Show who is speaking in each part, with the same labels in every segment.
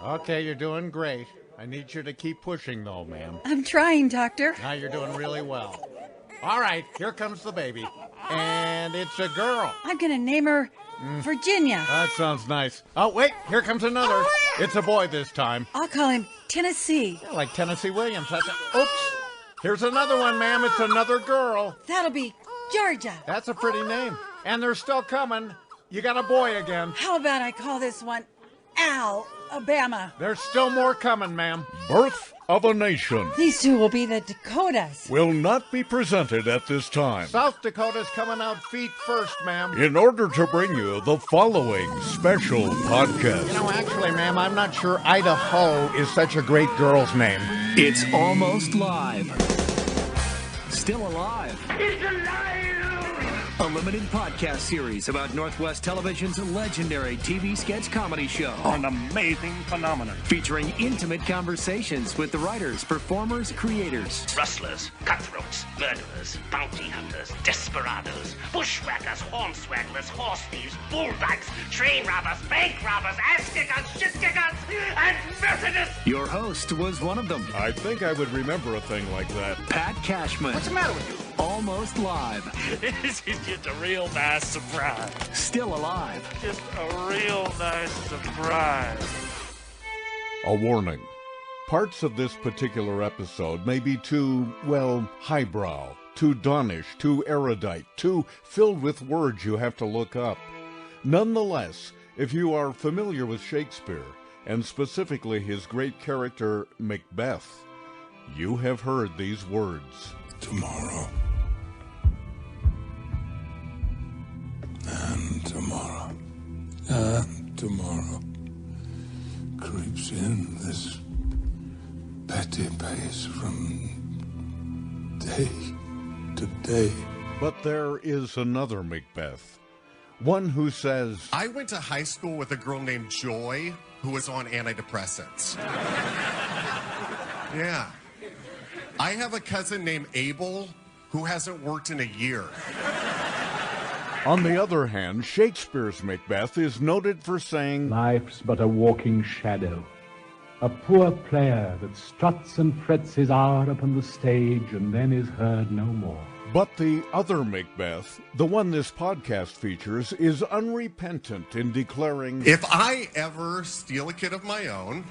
Speaker 1: Okay, you're doing great. I need you to keep pushing, though, ma'am.
Speaker 2: I'm trying, Doctor.
Speaker 1: Now you're doing really well. All right, here comes the baby. And it's a girl.
Speaker 2: I'm going to name her Virginia.
Speaker 1: That sounds nice. Oh, wait, here comes another. It's a boy this time.
Speaker 2: I'll call him Tennessee.
Speaker 1: Yeah, like Tennessee Williams. Oops. Here's another one, ma'am. It's another girl.
Speaker 2: That'll be Georgia.
Speaker 1: That's a pretty name. And they're still coming. You got a boy again.
Speaker 2: How about I call this one Alabama?
Speaker 1: There's still more coming, ma'am. Birth of a Nation
Speaker 2: These two will be the Dakotas.
Speaker 3: will not be presented at this time.
Speaker 1: South Dakota's coming out feet first, ma'am.
Speaker 3: In order to bring you the following special podcast.
Speaker 1: You know, actually, ma'am, I'm not sure Idaho is such a great girl's name.
Speaker 4: It's almost live. Still alive.
Speaker 5: It's alive!
Speaker 4: A limited podcast series about Northwest Television's legendary TV sketch comedy show.
Speaker 5: An amazing phenomenon.
Speaker 4: Featuring intimate conversations with the writers, performers, creators.
Speaker 6: Rustlers, cutthroats, murderers, bounty hunters, desperados, bushwhackers, hornswagglers, horse thieves, bulldogs, train robbers, bank robbers, ass kickers, shit kickers, and Methodists!
Speaker 4: Your host was one of them,
Speaker 3: I think I would remember a thing like that.
Speaker 4: Pat Cashman.
Speaker 6: What's the matter with you?
Speaker 4: Almost live.
Speaker 5: This is just a real nice surprise.
Speaker 4: Still alive.
Speaker 5: Just a real nice surprise.
Speaker 3: A warning. Parts of this particular episode may be too, well, highbrow, too donnish, too erudite, too filled with words you have to look up. Nonetheless, if you are familiar with Shakespeare, and specifically his great character MacBeth, you have heard these words.
Speaker 7: Tomorrow. And tomorrow. And tomorrow. Creeps in this petty pace from day to day.
Speaker 3: But there is another MacBeth. One who says,
Speaker 8: I went to high school with a girl named Joy who was on antidepressants. Yeah. I have a cousin named Abel who hasn't worked in a year.
Speaker 3: On the other hand, Shakespeare's MacBeth is noted for saying,
Speaker 9: Life's but a walking shadow, a poor player that struts and frets his hour upon the stage and then is heard no more.
Speaker 3: But the other MacBeth, the one this podcast features, is unrepentant in declaring,
Speaker 8: If I ever steal a kid of my own,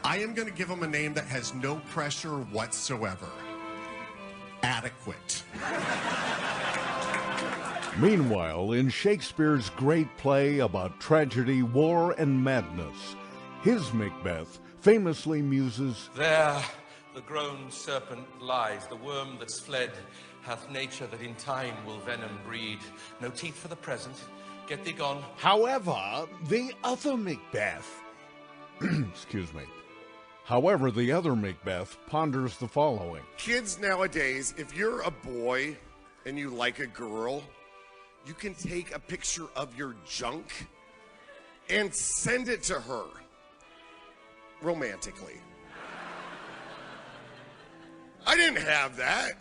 Speaker 8: I am going to give him a name that has no pressure whatsoever. Adequate.
Speaker 3: Meanwhile, in Shakespeare's great play about tragedy, war, and madness, his MacBeth famously muses,
Speaker 10: There the grown serpent lies, the worm that's fled hath nature that in time will venom breed. No teeth for the present, get thee gone.
Speaker 3: However, the other MacBeth, excuse me, however, the other MacBeth ponders the following.
Speaker 8: Kids nowadays, if you're a boy and you like a girl, you can take a picture of your junk and send it to her romantically. I didn't have that.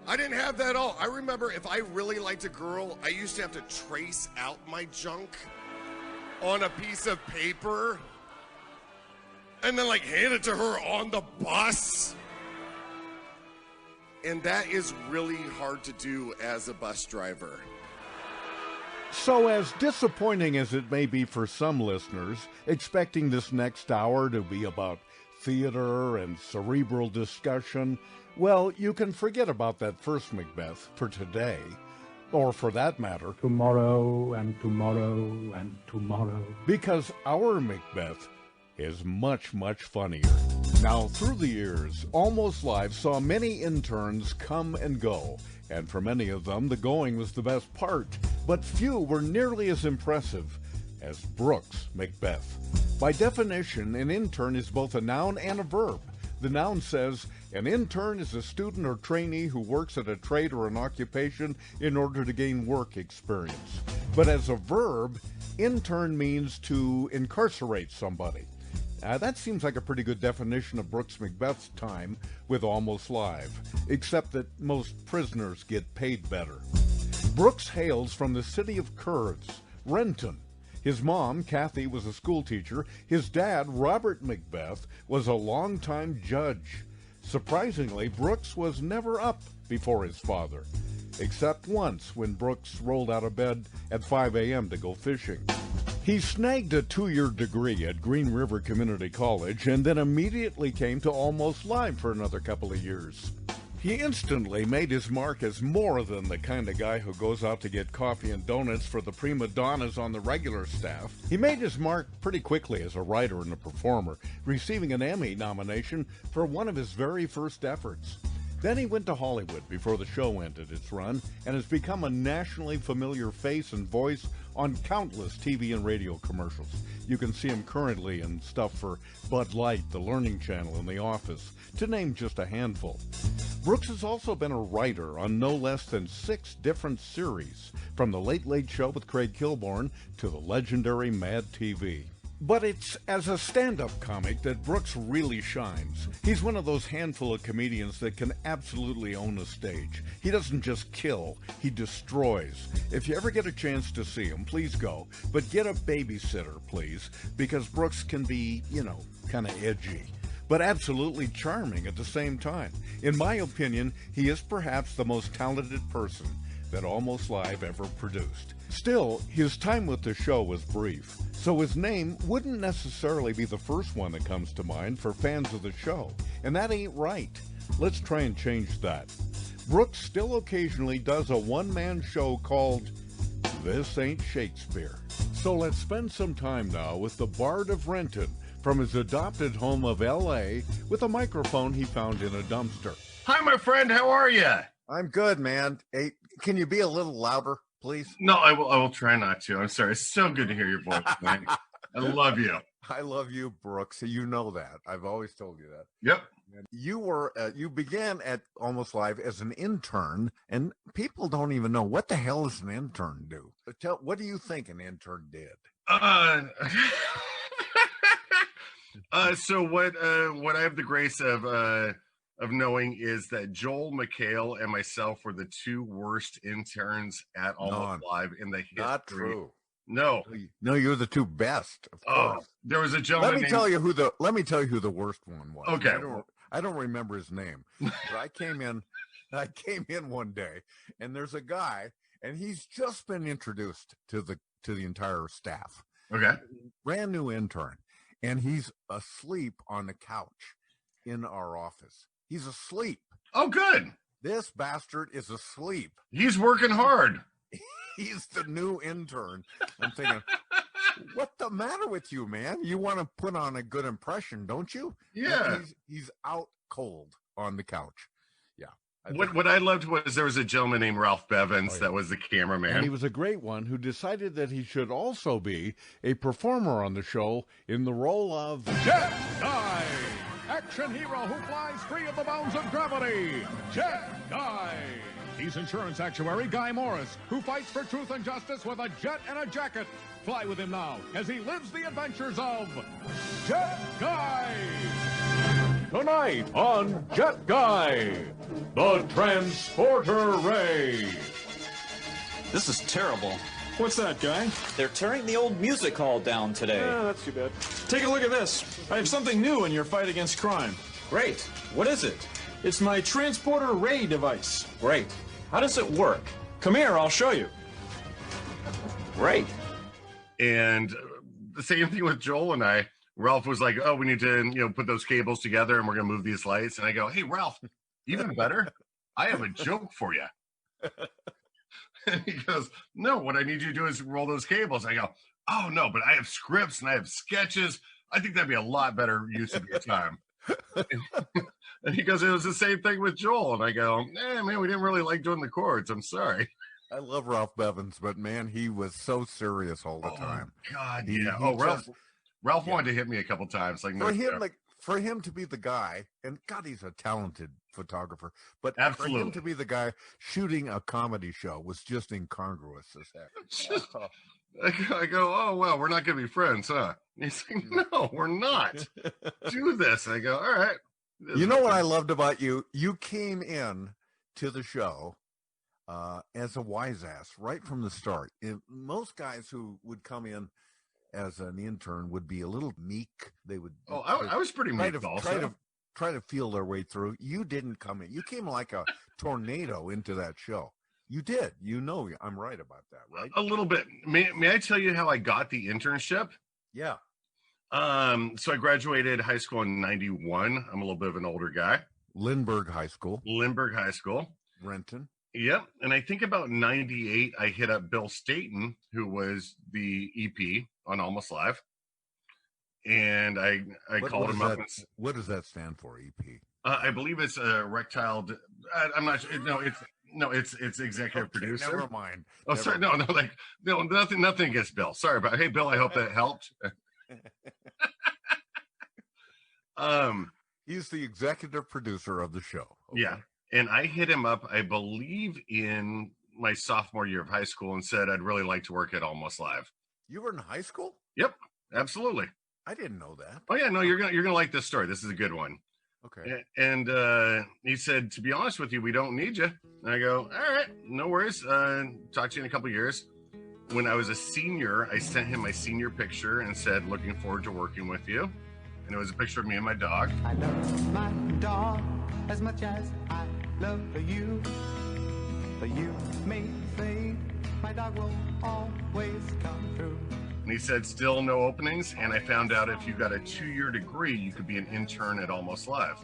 Speaker 8: I didn't have that at all. I remember if I really liked a girl, I used to have to trace out my junk on a piece of paper and then like hand it to her on the bus. And that is really hard to do as a bus driver.
Speaker 3: So as disappointing as it may be for some listeners, expecting this next hour to be about theater and cerebral discussion, well, you can forget about that first MacBeth for today, or for that matter,
Speaker 9: Tomorrow and tomorrow and tomorrow.
Speaker 3: because our MacBeth is much, much funnier. Now, through the years, Almost Live saw many interns come and go, and for many of them, the going was the best part, but few were nearly as impressive as Brooks McBeth. By definition, an intern is both a noun and a verb. The noun says, an intern is a student or trainee who works at a trade or an occupation in order to gain work experience. But as a verb, intern means to incarcerate somebody. That seems like a pretty good definition of Brooks McBeth's time with Almost Live, except that most prisoners get paid better. Brooks hails from the city of Curves, Renton. His mom, Kathy, was a school teacher. His dad, Robert McBeth, was a longtime judge. Surprisingly, Brooks was never up before his father, except once when Brooks rolled out of bed at 5 a.m. to go fishing. He snagged a 2-year degree at Green River Community College and then immediately came to Almost Live for another couple of years. He instantly made his mark as more than the kind of guy who goes out to get coffee and donuts for the prima donnas on the regular staff. He made his mark pretty quickly as a writer and a performer, receiving an Emmy nomination for one of his very first efforts. Then he went to Hollywood before the show ended its run and has become a nationally familiar face and voice on countless TV and radio commercials. You can see him currently in stuff for Bud Light, The Learning Channel, and The Office, to name just a handful. Brooks has also been a writer on no less than 6 different series, from The Late Late Show with Craig Kilborn to the legendary Mad TV. But it's as a stand-up comic that Brooks really shines. He's one of those handful of comedians that can absolutely own a stage. He doesn't just kill, he destroys. If you ever get a chance to see him, please go. But get a babysitter, please, because Brooks can be, kind of edgy, but absolutely charming at the same time. In my opinion, he is perhaps the most talented person that Almost Live ever produced. Still, his time with the show was brief, so his name wouldn't necessarily be the first one that comes to mind for fans of the show, and that ain't right. Let's try and change that. Brooks still occasionally does a one-man show called This Ain't Shakespeare. So let's spend some time now with the Bard of Renton from his adopted home of L.A. with a microphone he found in a dumpster.
Speaker 11: Hi, my friend. How are you?
Speaker 12: I'm good, man. Hey, can you be a little louder, please?
Speaker 11: No, I will try not to. I'm sorry. It's so good to hear your voice, man. I love you.
Speaker 12: I love you, Brooks. You know that. I've always told you that.
Speaker 11: Yep.
Speaker 12: You began at Almost Live as an intern, and people don't even know what the hell does an intern do. What do you think an intern did?
Speaker 11: So what I have the grace of knowing is that Joel McHale and myself were the 2 worst interns at Almost Live in the history.
Speaker 12: Not true.
Speaker 11: No,
Speaker 12: you're the 2 best. Of course.
Speaker 11: There was a gentleman.
Speaker 12: Let me tell you who the worst one was.
Speaker 11: Okay.
Speaker 12: I don't remember his name, but I came in one day, and there's a guy, and he's just been introduced to the entire staff.
Speaker 11: Okay.
Speaker 12: Brand new intern, and he's asleep on the couch in our office. He's asleep.
Speaker 11: Oh, good.
Speaker 12: This bastard is asleep.
Speaker 11: He's working hard.
Speaker 12: He's the new intern. I'm thinking, what the matter with you, man? You want to put on a good impression, don't you?
Speaker 11: Yeah.
Speaker 12: He's out cold on the couch. Yeah.
Speaker 11: What I loved was there was a gentleman named Ralph Bevins that was the cameraman.
Speaker 3: And he was a great one who decided that he should also be a performer on the show in the role of
Speaker 13: Jet Guy, action hero who flies free of the bounds of gravity. Jet Guy. He's insurance actuary Guy Morris, who fights for truth and justice with a jet and a jacket. Fly with him now as he lives the adventures of Jet Guy. Tonight on Jet Guy, the Transporter Ray.
Speaker 14: This is terrible.
Speaker 13: What's that, Guy?
Speaker 14: They're tearing the old music hall down today.
Speaker 13: Yeah, that's too bad. Take a look at this. I have something new in your fight against crime.
Speaker 14: Great. What is it?
Speaker 13: It's my Transporter Ray device.
Speaker 14: Great. How does it work?
Speaker 13: Come here, I'll show you.
Speaker 14: Great.
Speaker 11: And the same thing with Joel and I. Ralph was like, oh, we need to, put those cables together and we're going to move these lights. And I go, hey, Ralph, even better. I have a joke for you. And he goes, no, what I need you to do is roll those cables. I go, oh, no, but I have scripts and I have sketches. I think that'd be a lot better use of your time. And he goes, it was the same thing with Joel. And I go, man, we didn't really like doing the chords. I'm sorry.
Speaker 12: I love Ralph Bevins, but man, he was so serious all the time.
Speaker 11: God, yeah. Ralph wanted to hit me a couple times.
Speaker 12: For him to be the guy, and God, he's a talented photographer, but
Speaker 11: absolutely.
Speaker 12: For him to be the guy shooting a comedy show was just incongruous as heck.
Speaker 11: I go, oh, well, we're not going to be friends, huh? And he's like, no, we're not. Do this. And I go, all right.
Speaker 12: You know what I loved about you? You came in to the show as a wise ass right from the start. Most guys who would come in as an intern would be a little meek. They would.
Speaker 11: Oh, I was pretty meek also.
Speaker 12: Try to feel their way through. You didn't come in. You came like a tornado into that show. You did. You know, I'm right about that, right?
Speaker 11: A little bit. May I tell you how I got the internship?
Speaker 12: Yeah.
Speaker 11: So I graduated high school in 91. I'm a little bit of an older guy.
Speaker 12: Lindbergh High School.
Speaker 11: Renton. Yep. And I think about 98, I hit up Bill Staten, who was the EP on Almost Live. And I called him up.
Speaker 12: What does that stand for, EP?
Speaker 11: I believe it's erectile. I'm not sure. It's executive producer.
Speaker 12: Never mind.
Speaker 11: Oh, sorry. No, nothing against Bill. Sorry about it. Hey, Bill, I hope that helped.
Speaker 12: He's the executive producer of the show.
Speaker 11: Okay. Yeah. And I hit him up, I believe, in my sophomore year of high school and said I'd really like to work at Almost Live.
Speaker 12: You were in high school?
Speaker 11: Yep, absolutely.
Speaker 12: I didn't know that.
Speaker 11: Oh yeah, no, you're gonna like this story. This is a good one.
Speaker 12: Okay.
Speaker 11: And he said, to be honest with you, we don't need you. And I go, all right, no worries. Talk to you in a couple of years. When I was a senior, I sent him my senior picture and said, looking forward to working with you. And it was a picture of me and my dog.
Speaker 15: I love my dog as much as I love you. But you may think my dog will always come through.
Speaker 11: And he said, still no openings. And I found out if you got a 2-year degree, you could be an intern at Almost Live.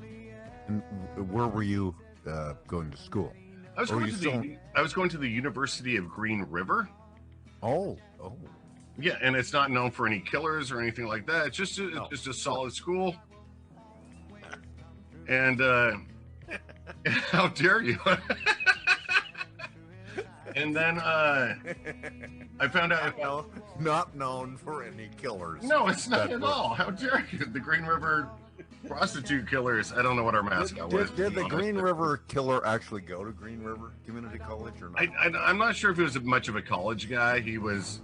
Speaker 12: And where were you going to school?
Speaker 11: I was going to the University of Green River.
Speaker 12: Oh.
Speaker 11: Yeah, and it's not known for any killers or anything like that. It's just a solid school. And how dare you? And then I found out
Speaker 12: not known for any killers.
Speaker 11: No, it's not at all. How dare you? The Green River prostitute killers. I don't know what our mascot was.
Speaker 12: Did the Green River killer actually go to Green River Community College or not?
Speaker 11: I'm not sure if he was much of a college guy. He was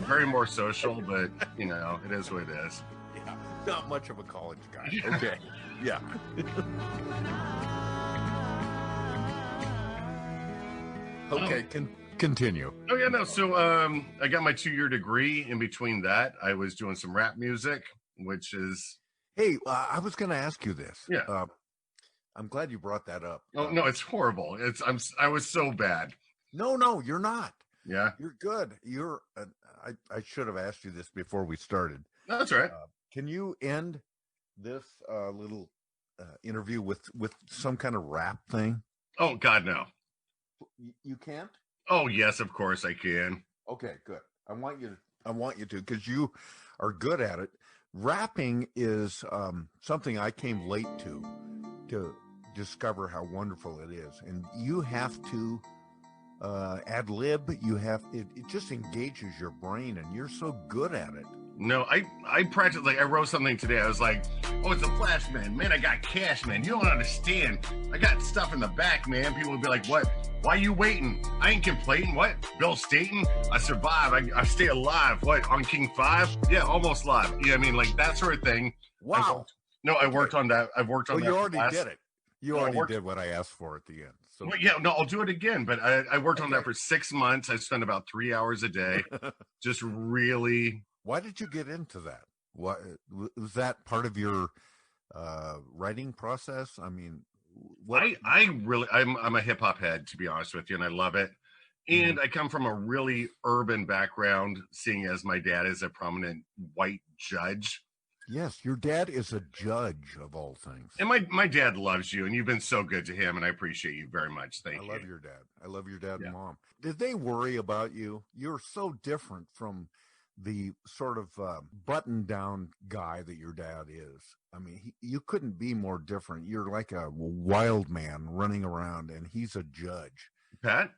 Speaker 11: very more social, but you know, it is what it is.
Speaker 12: Yeah, not much of a college guy. Okay. Yeah. Okay, continue.
Speaker 11: Oh yeah, no. So I got my 2-year degree. In between that, I was doing some rap music, which is.
Speaker 12: Hey, I was going to ask you this.
Speaker 11: Yeah.
Speaker 12: I'm glad you brought that up.
Speaker 11: Oh no, it's horrible. I was so bad.
Speaker 12: No, you're not.
Speaker 11: Yeah,
Speaker 12: you're good. You're. I should have asked you this before we started.
Speaker 11: No, that's all right.
Speaker 12: Can you end this little interview with some kind of rap thing?
Speaker 11: Oh God, no.
Speaker 12: You can't?
Speaker 11: Oh yes, of course I can.
Speaker 12: Okay, good. I want you to, because you are good at it. Rapping is something I came late to discover how wonderful it is, and you have to ad lib. It just engages your brain, and you're so good at it.
Speaker 11: No, I practiced. Like I wrote something today. I was like, "Oh, it's a flash, man. Man, I got cash, man. You don't understand. I got stuff in the back, man." People would be like, "What? Why you waiting? I ain't complaining. What? Bill Staten? I survive. I stay alive. What? On King 5? Yeah, almost live. Yeah, I mean, like that sort of thing."
Speaker 12: Wow.
Speaker 11: I worked on that. I've worked on that.
Speaker 12: You already did it. You already did what I asked for at the end. So
Speaker 11: well, yeah, no, I'll do it again. But I worked on that for 6 months. I spent about 3 hours a day, just really.
Speaker 12: Why did you get into that? What was that part of your writing process? I mean,
Speaker 11: I'm a hip hop head, to be honest with you, and I love it. And I come from a really urban background, seeing as my dad is a prominent white judge.
Speaker 12: Yes, your dad is a judge of all things.
Speaker 11: And my dad loves you, and you've been so good to him, and I appreciate you very much. Thank you.
Speaker 12: I love your dad. I love your dad and mom. Did they worry about you? You're so different from the sort of button-down guy that your dad is. I mean, you couldn't be more different. You're like a wild man running around, and he's a judge.
Speaker 11: Pat?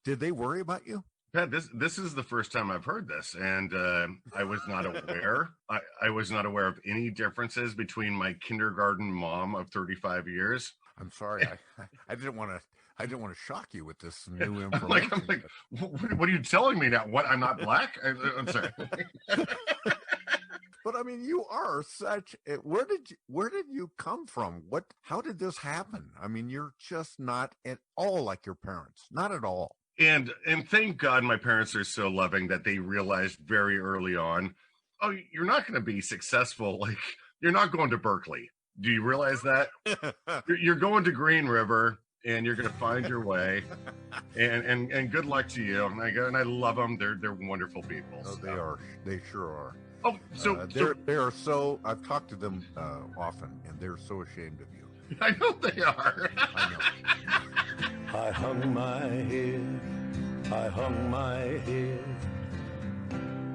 Speaker 12: Did they worry about you?
Speaker 11: Pat, this is the first time I've heard this, and I was not aware. I was not aware of any differences between my kindergarten mom of 35 years.
Speaker 12: I'm sorry. I didn't want to shock you with this new information.
Speaker 11: I'm like, what are you telling me now? What? I'm not black? I'm sorry.
Speaker 12: But I mean, you are such. Where did you come from? How did this happen? I mean, you're just not at all like your parents. Not at all.
Speaker 11: And thank God my parents are so loving that they realized very early on oh, you're not going to be successful. Like, you're not going to Berkeley. Do you realize that? You're going to Green River, and you're going to find your way. And good luck to you. And I love them. They're wonderful people.
Speaker 12: Oh, they are. They sure are.
Speaker 11: Oh,
Speaker 12: they are so. I've talked to them often, and they're so ashamed of you.
Speaker 11: I know they are.
Speaker 12: I know.
Speaker 7: I hung my head. I hung my head.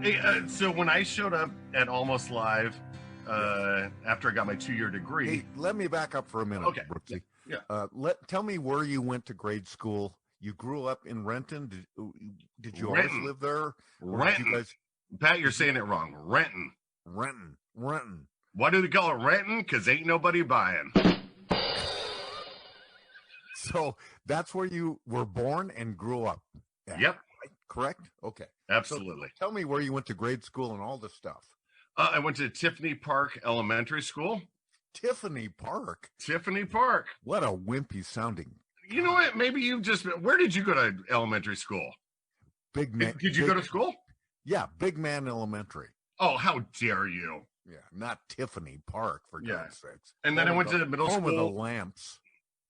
Speaker 11: Hey, so when I showed up at Almost Live after I got my 2-year degree.
Speaker 12: Hey, let me back up for a minute,
Speaker 11: Okay.
Speaker 12: Brooksy.
Speaker 11: Yeah.
Speaker 12: Tell me where you went to grade school. You grew up in Renton. Did you always
Speaker 11: Renton.
Speaker 12: live there? Or
Speaker 11: Renton.
Speaker 12: did you guys...
Speaker 11: Pat, you're saying it wrong. Renton.
Speaker 12: Renton.
Speaker 11: Why do they call it Renton? Because ain't nobody buying.
Speaker 12: So that's where you were born and grew up. Yeah,
Speaker 11: Yep.
Speaker 12: right? Correct? Okay.
Speaker 11: Absolutely.
Speaker 12: So tell me where you went to grade school and all this stuff.
Speaker 11: I went to Tiffany Park Elementary School.
Speaker 12: Tiffany Park?
Speaker 11: Tiffany Park.
Speaker 12: What a wimpy sounding.
Speaker 11: You know what? Maybe you just... Where did you go to elementary school?
Speaker 12: Big man.
Speaker 11: Did you go to school?
Speaker 12: Yeah, Big Man Elementary.
Speaker 11: Oh, how dare you?
Speaker 12: Yeah, not Tiffany Park, for God's sakes.
Speaker 11: And then I went to middle
Speaker 12: Home
Speaker 11: school.
Speaker 12: of the Lamps.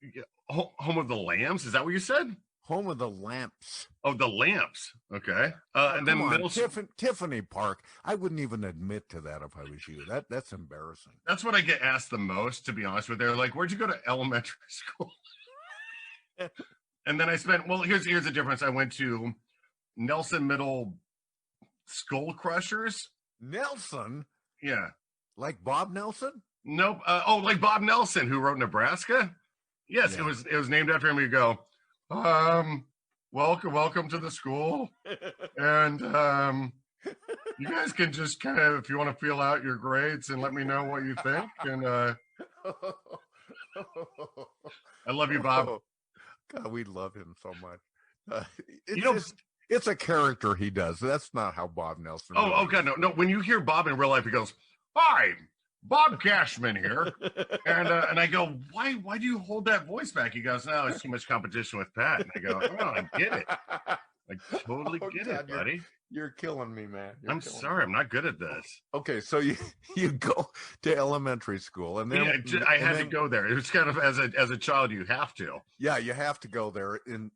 Speaker 11: Yeah, Home of the Lambs? Is that what you said?
Speaker 12: Home of the Lamps.
Speaker 11: Oh, the Lamps. Okay. And then
Speaker 12: Come on,
Speaker 11: middle school.
Speaker 12: Tiffany Park. I wouldn't even admit to that if I was you. That's embarrassing.
Speaker 11: That's what I get asked the most, to be honest with you. They're like, where'd you go to elementary school? And then I spent, well, here's the difference. I went to Nelson Middle Skull Crushers.
Speaker 12: Nelson?
Speaker 11: Yeah.
Speaker 12: Like Bob Nelson?
Speaker 11: Nope. Like Bob Nelson, who wrote Nebraska. Yes,
Speaker 12: Yeah.
Speaker 11: it was named after him. You go, welcome to the school. And you guys can just kind of, if you want to feel out your grades and let me know what you think. And I love you, Bob.
Speaker 12: God, we love him so much. It's a character he does. That's not how Bob Nelson.
Speaker 11: Oh, God, no. When you hear Bob in real life, he goes, "Hi, Bob Cashman here," and I go, "Why do you hold that voice back?" He goes, "No, it's too much competition with Pat." And I go, "Oh, I get it. I totally get it, buddy."
Speaker 12: You're killing me, man.
Speaker 11: I'm sorry, I'm not good at this.
Speaker 12: Okay, so you go to elementary school, and then
Speaker 11: I had to go there. It was kind of as a child, you have to.
Speaker 12: Yeah, you have to go there. In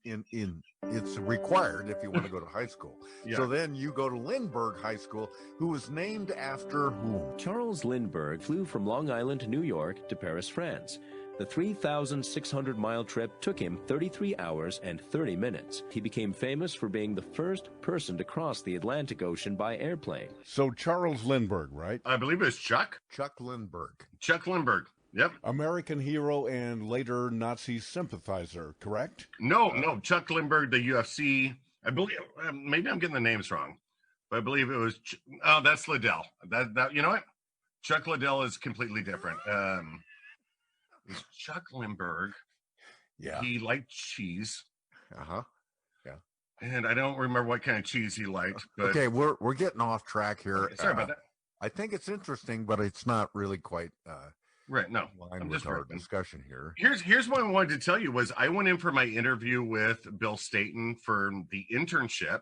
Speaker 12: it's required if you want to go to high school.
Speaker 11: Yeah.
Speaker 12: So then you go to Lindbergh High School, who was named after whom?
Speaker 16: Charles Lindbergh flew from Long Island, New York to Paris, France. The 3,600-mile trip took him 33 hours and 30 minutes. He became famous for being the first person to cross the Atlantic Ocean by airplane.
Speaker 3: So Charles Lindbergh, right?
Speaker 11: I believe it's Chuck.
Speaker 12: Chuck Lindbergh.
Speaker 11: Chuck Lindbergh. Yep.
Speaker 3: American hero and later Nazi sympathizer, correct?
Speaker 11: No. Chuck Lindbergh, the UFC. I believe, maybe I'm getting the names wrong, but I believe it was. That's Liddell. That you know what? Chuck Liddell is completely different. It's Chuck Lindbergh.
Speaker 12: Yeah.
Speaker 11: He liked cheese.
Speaker 12: Uh-huh. Yeah.
Speaker 11: And I don't remember what kind of cheese he liked. But...
Speaker 12: Okay, we're getting off track here.
Speaker 11: Okay, sorry about that.
Speaker 12: I think it's interesting, but it's not really quite
Speaker 11: right. No,
Speaker 12: I'm just our discussion here.
Speaker 11: Here's what I wanted to tell you was I went in for my interview with Bill Staten for the internship.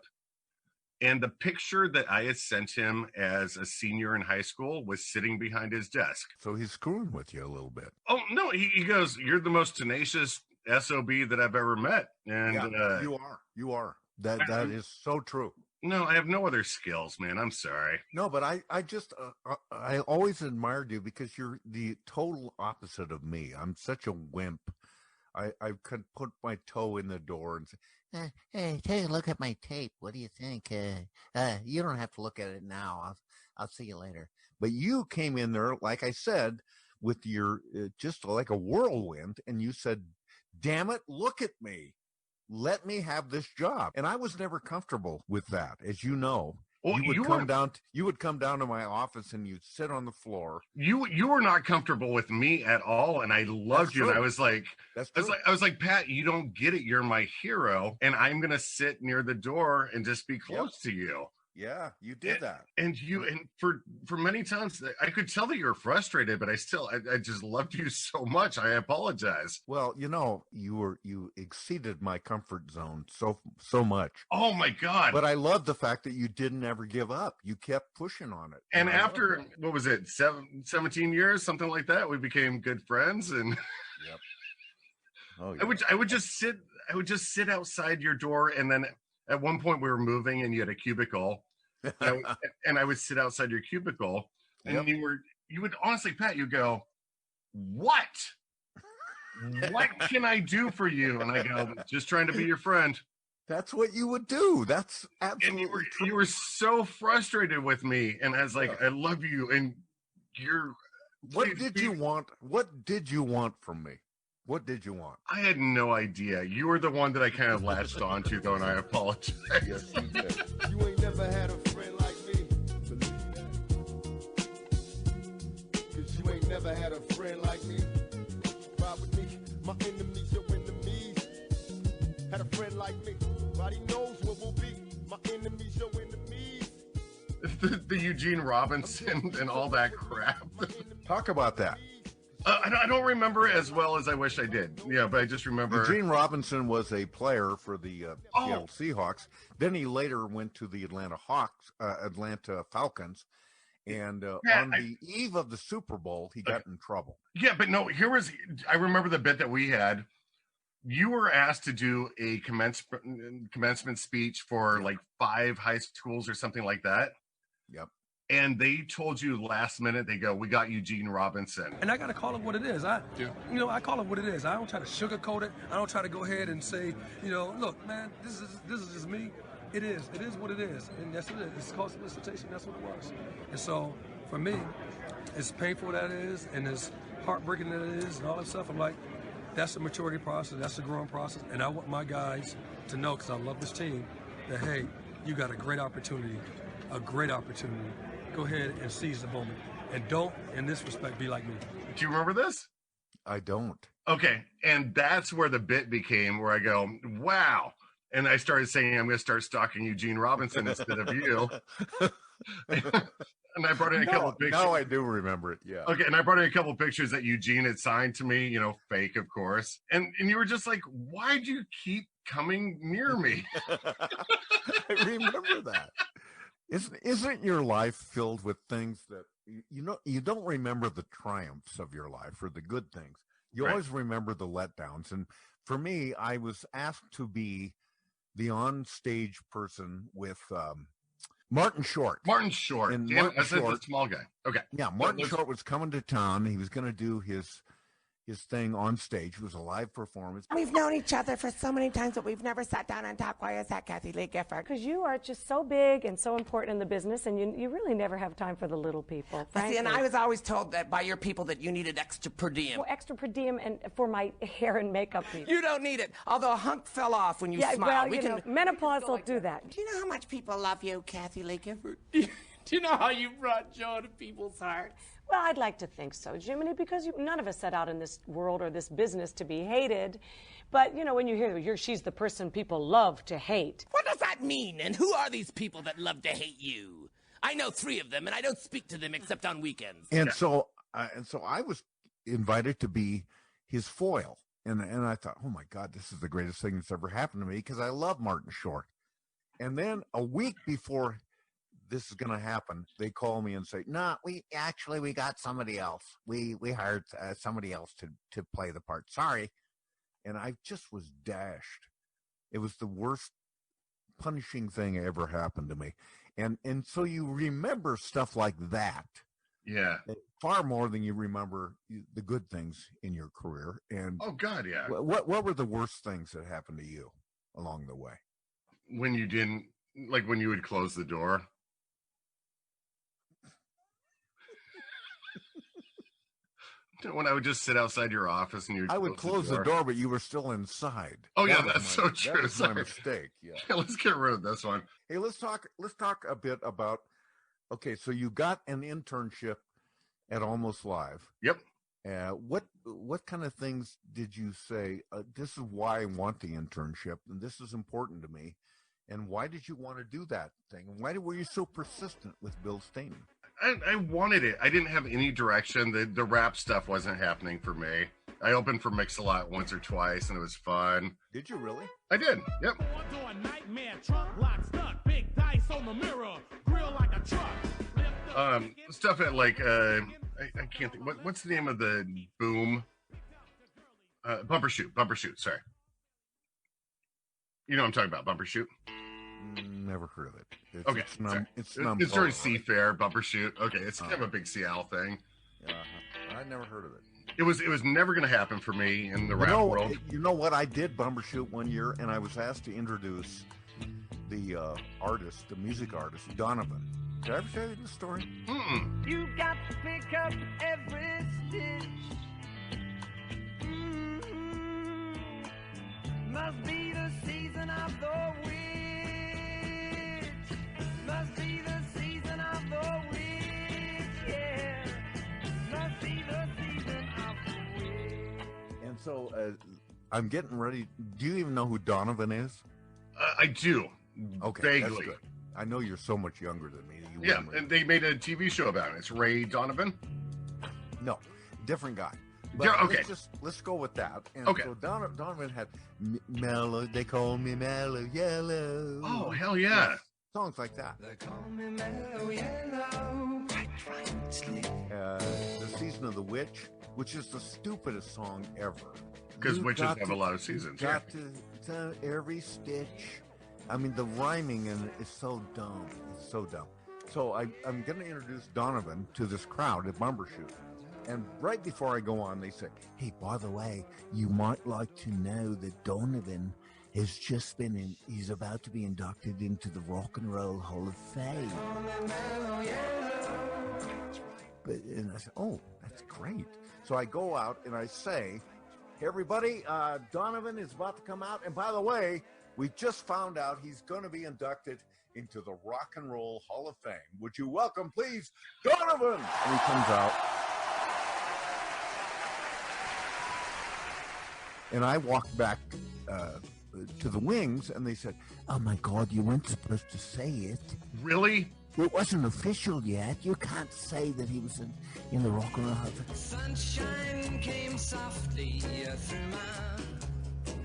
Speaker 11: And the picture that I had sent him as a senior in high school was sitting behind his desk.
Speaker 12: So he's screwing with you a little bit.
Speaker 11: Oh, no. He goes, "You're the most tenacious SOB that I've ever met." And
Speaker 12: yeah, you are. That is so true.
Speaker 11: No, I have no other skills, man. I'm sorry.
Speaker 12: No, but I just, I always admired you because you're the total opposite of me. I'm such a wimp. I could put my toe in the door and say, hey, take a look at my tape. What do you think? You don't have to look at it now. I'll see you later. But you came in there, like I said, with your just like a whirlwind, and you said, "Damn it, look at me. Let me have this job." And I was never comfortable with that, as you know.
Speaker 11: Well,
Speaker 12: you would come down to my office and you'd sit on the floor.
Speaker 11: You were not comfortable with me at all, and I loved you. And I was like, I was like, "Pat, you don't get it. You're my hero, and I'm gonna sit near the door and just be close to you."
Speaker 12: Yeah, you did that.
Speaker 11: And for many times I could tell that you were frustrated, but I just loved you so much. I apologize.
Speaker 12: Well, you exceeded my comfort zone so much.
Speaker 11: Oh my God.
Speaker 12: But I love the fact that you didn't ever give up. You kept pushing on it.
Speaker 11: And after, what was it, 17 years, something like that, we became good friends. And
Speaker 12: yep. Oh, yeah.
Speaker 11: I would just sit outside your door, and then at one point we were moving and you had a cubicle. And I would sit outside your cubicle, and you would honestly, Pat, you go, what can I do for you? And I go, just trying to be your friend.
Speaker 12: That's what you would do. That's absolutely
Speaker 11: and you were so frustrated with me, and I was like, I love you, and
Speaker 12: what did you want? What did you want from me? What did you want?
Speaker 11: I had no idea. You were the one that I kind of latched onto, though, and I apologize.
Speaker 12: Yes, you did.
Speaker 17: You ain't never had a friend like me. Believe that. 'Cause you ain't never had a friend like me. Ride with me, my enemies, your enemies. Had a friend like me. Nobody knows what we'll be. My enemies, your enemies.
Speaker 11: The Eugene Robinson and all that crap.
Speaker 12: Talk about that.
Speaker 11: I don't remember as well as I wish I did. Yeah, but I just remember
Speaker 12: Eugene Robinson was a player for the Seattle Seahawks. Then he later went to the Atlanta Falcons. And on the eve of the Super Bowl, he got in trouble.
Speaker 11: Yeah, but no, I remember the bit that we had. You were asked to do a commencement speech for like 5 high schools or something like that.
Speaker 12: Yep.
Speaker 11: And they told you last minute, they go, we got Eugene Robinson.
Speaker 18: And I got to call it what it is. I call it what it is. I don't try to sugarcoat it. I don't try to go ahead and say, look, man, this is just me. It is what it is. And that's what it is. It's called solicitation. That's what it was. And so for me, as painful that is and as heartbreaking that it is and all that stuff, I'm like, that's the maturity process. That's the growing process. And I want my guys to know, because I love this team, that, hey, you got a great opportunity. Go ahead and seize the moment. And don't, in this respect, be like me.
Speaker 11: Do you remember this?
Speaker 12: I don't.
Speaker 11: Okay. And that's where the bit became, where I go, wow. And I started saying, I'm going to start stalking Eugene Robinson instead of you. And I brought in a couple of pictures.
Speaker 12: Now I do remember it, yeah.
Speaker 11: Okay, and I brought in a couple of pictures that Eugene had signed to me, fake, of course. And you were just like, why do you keep coming near me?
Speaker 12: I remember that. Isn't your life filled with things that you don't remember the triumphs of your life or the good things. You always remember the letdowns. And for me, I was asked to be the on-stage person with Martin Short.
Speaker 11: Martin Short.
Speaker 12: And
Speaker 11: Damn,
Speaker 12: Martin Short,
Speaker 11: the small guy. Okay.
Speaker 12: Yeah, Martin Short was coming to town. He was going to do his thing on stage. It was a live performance.
Speaker 19: We've known each other for so many times, but we've never sat down and talked. Why is that, Kathy Lee Gifford?
Speaker 20: Because you are just so big and so important in the business, and you really never have time for the little people.
Speaker 19: See, and I was always told that by your people that you needed extra per diem.
Speaker 20: Well, extra per diem and for my hair and makeup people.
Speaker 19: You don't need it, although a hunk fell off when you
Speaker 20: Well,
Speaker 19: smiled.
Speaker 20: menopause will do that.
Speaker 19: Do you know how much people love you, Kathy Lee Gifford?
Speaker 6: Do you know how you brought joy to people's hearts?
Speaker 20: Well, I'd like to think so, Jiminy, because none of us set out in this world or this business to be hated. But, when you hear she's the person people love to hate.
Speaker 6: What does that mean? And who are these people that love to hate you? I know 3 of them, and I don't speak to them except on weekends.
Speaker 12: And so I was invited to be his foil. And I thought, oh, my God, this is the greatest thing that's ever happened to me because I love Martin Short. And then a week before this is going to happen, they call me and say, "No, we got somebody else. We hired somebody else to play the part. Sorry." And I just was dashed. It was the worst punishing thing ever happened to me. And so you remember stuff like that.
Speaker 11: Yeah.
Speaker 12: Far more than you remember the good things in your career. And
Speaker 11: oh God, yeah.
Speaker 12: What were the worst things that happened to you along the way?
Speaker 11: When you didn't, like when you would close the door. When I would just sit outside your office and
Speaker 12: I would close the door, but you were still inside.
Speaker 11: Oh yeah, that's so true.
Speaker 12: That was my mistake. Yeah.
Speaker 11: Let's get rid of this one.
Speaker 12: Hey, let's talk a bit about. Okay, so you got an internship at Almost Live.
Speaker 11: Yep.
Speaker 12: What kind of things did you say? This is why I want the internship, and this is important to me. And why did you want to do that thing? And why were you so persistent with Bill Stainton?
Speaker 11: I wanted it. I didn't have any direction. The rap stuff wasn't happening for me. I opened for Mix-a-Lot once or twice, and it was fun.
Speaker 12: Did you really?
Speaker 11: I did. Yep. Stuff at like I can't think. What's the name of the boom? Bumper shoot. Sorry. You know what I'm talking about? Bumper shoot.
Speaker 12: Never heard of it.
Speaker 11: Okay,
Speaker 12: it's
Speaker 11: during Seafair, Bumper shoot. Okay, it's kind of a big Seattle thing.
Speaker 12: I never heard of it.
Speaker 11: It was never going to happen for me in the rap world.
Speaker 12: You know what? I did Bumper shoot one year, and I was asked to introduce the artist, the music artist, Donovan. Did I ever tell you this story?
Speaker 15: You got to pick up every stitch. Must be the season of the witch. Must be the season of the witch. Yeah. Must be the season of the witch.
Speaker 12: And so I'm getting ready. Do you even know who Donovan is?
Speaker 11: I do.
Speaker 12: Okay,
Speaker 11: vaguely.
Speaker 12: That's good. I know you're so much younger than me.
Speaker 11: Yeah, and they made a TV show about it. It's Ray Donovan.
Speaker 12: No, different guy. But
Speaker 11: okay.
Speaker 12: Let's go with that. And
Speaker 11: okay.
Speaker 12: So Donovan had Mellow. They call me Mellow Yellow.
Speaker 11: Oh, hell yeah.
Speaker 12: Songs like that.
Speaker 15: They call me Mellow Yellow.
Speaker 12: The Season of the Witch, which is the stupidest song ever.
Speaker 11: Because witches have a lot of seasons.
Speaker 12: Got to every stitch. I mean, the rhyming in it is so dumb. It's so dumb. So I'm going to introduce Donovan to this crowd at Bumper Shoot. And right before I go on, they say, hey, by the way, you might like to know that Donovan has just he's about to be inducted into the Rock and Roll Hall of Fame. And I said, oh, that's great. So I go out and I say, hey, everybody, Donovan is about to come out. And by the way, we just found out he's going to be inducted into the Rock and Roll Hall of Fame. Would you welcome, please, Donovan? And he comes out. And I walked back to the wings, and they said, oh, my God, you weren't supposed to say it.
Speaker 11: Really?
Speaker 12: It wasn't official yet. You can't say that he was in the Rock and Roll Hall of Fame.
Speaker 15: Sunshine came softly through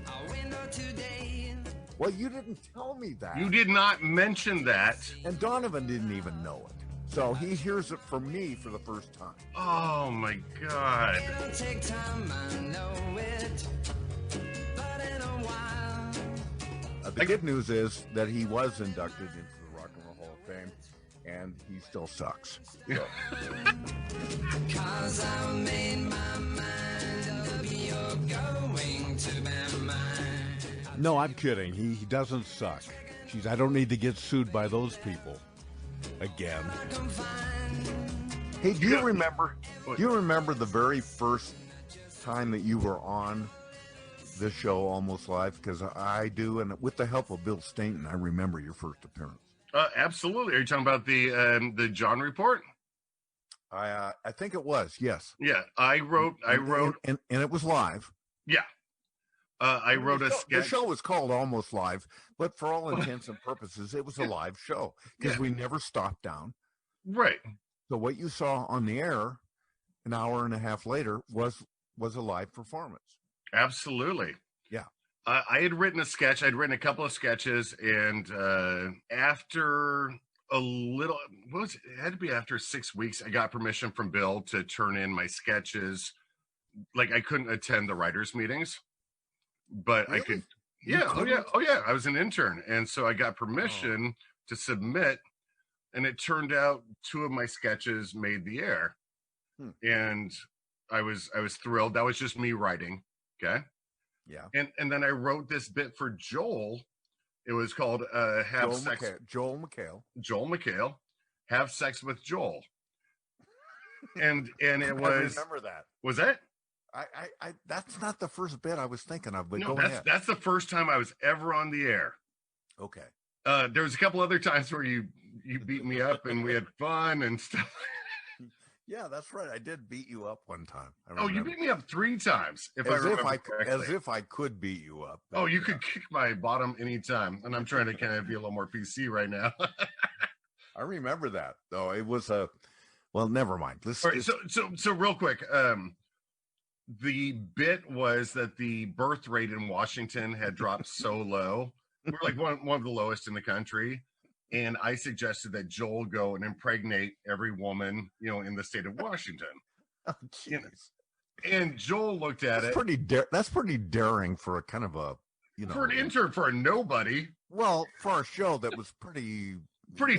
Speaker 15: my window today.
Speaker 12: Well, you didn't tell me that.
Speaker 11: You did not mention that.
Speaker 12: And Donovan didn't even know it. So he hears it from me for the first time.
Speaker 11: Oh, my God.
Speaker 15: It'll take time, I know it. But in a while.
Speaker 12: The good news is that he was inducted into the Rock and Roll Hall of Fame, and he still sucks. So.
Speaker 15: 'Cause I made my mind up, you're going to be mine.
Speaker 3: No, I'm kidding. He doesn't suck. Jeez, I don't need to get sued by those people again.
Speaker 12: Hey, do you remember the very first time that you were on this show, Almost Live? Because I do, and with the help of Bill Stainton, I remember your first appearance.
Speaker 11: Absolutely. Are you talking about the John Report?
Speaker 12: I think it was, yes.
Speaker 11: Yeah, I wrote,
Speaker 12: and it was live.
Speaker 11: Yeah. I wrote a sketch.
Speaker 12: The show was called Almost Live, but for all intents and purposes, it was a live show because we never stopped down.
Speaker 11: Right.
Speaker 12: So what you saw on the air an hour and a half later was a live performance.
Speaker 11: Absolutely.
Speaker 12: Yeah.
Speaker 11: I had written a sketch. I'd written a couple of sketches, and after a little, it had to be after 6 weeks, I got permission from Bill to turn in my sketches. Like I couldn't attend the writers' meetings. But really? I could, oh yeah. I was an intern, and so I got permission to submit, and it turned out 2 of my sketches made the air, and I was thrilled. That was just me writing, okay?
Speaker 12: Yeah.
Speaker 11: And then I wrote this bit for Joel. It was called
Speaker 12: Joel
Speaker 11: McHale, Have Sex with Joel, and it was.
Speaker 12: I remember that.
Speaker 11: Was that?
Speaker 12: I that's not the first bit I was thinking of, but
Speaker 11: no,
Speaker 12: go ahead.
Speaker 11: That's the first time I was ever on the air.
Speaker 12: Okay.
Speaker 11: There was a couple other times where you beat me up and we had fun and stuff.
Speaker 12: Yeah, that's right. I did beat you up one time.
Speaker 11: Oh, you beat me up 3 times, if I
Speaker 12: As
Speaker 11: remember
Speaker 12: if
Speaker 11: correctly.
Speaker 12: as if I could beat you up.
Speaker 11: Oh, you could kick my bottom anytime. And I'm trying to kind of be a little more PC right now.
Speaker 12: I remember that, though. It was well, never mind.
Speaker 11: All right, so real quick, the bit was that the birth rate in Washington had dropped so low. We're like one of the lowest in the country. And I suggested that Joel go and impregnate every woman, in the state of Washington.
Speaker 12: Oh, jeez.
Speaker 11: And Joel looked at it.
Speaker 12: That's pretty daring for a kind of a,
Speaker 11: for an intern, for a nobody.
Speaker 12: Well, for a show that was pretty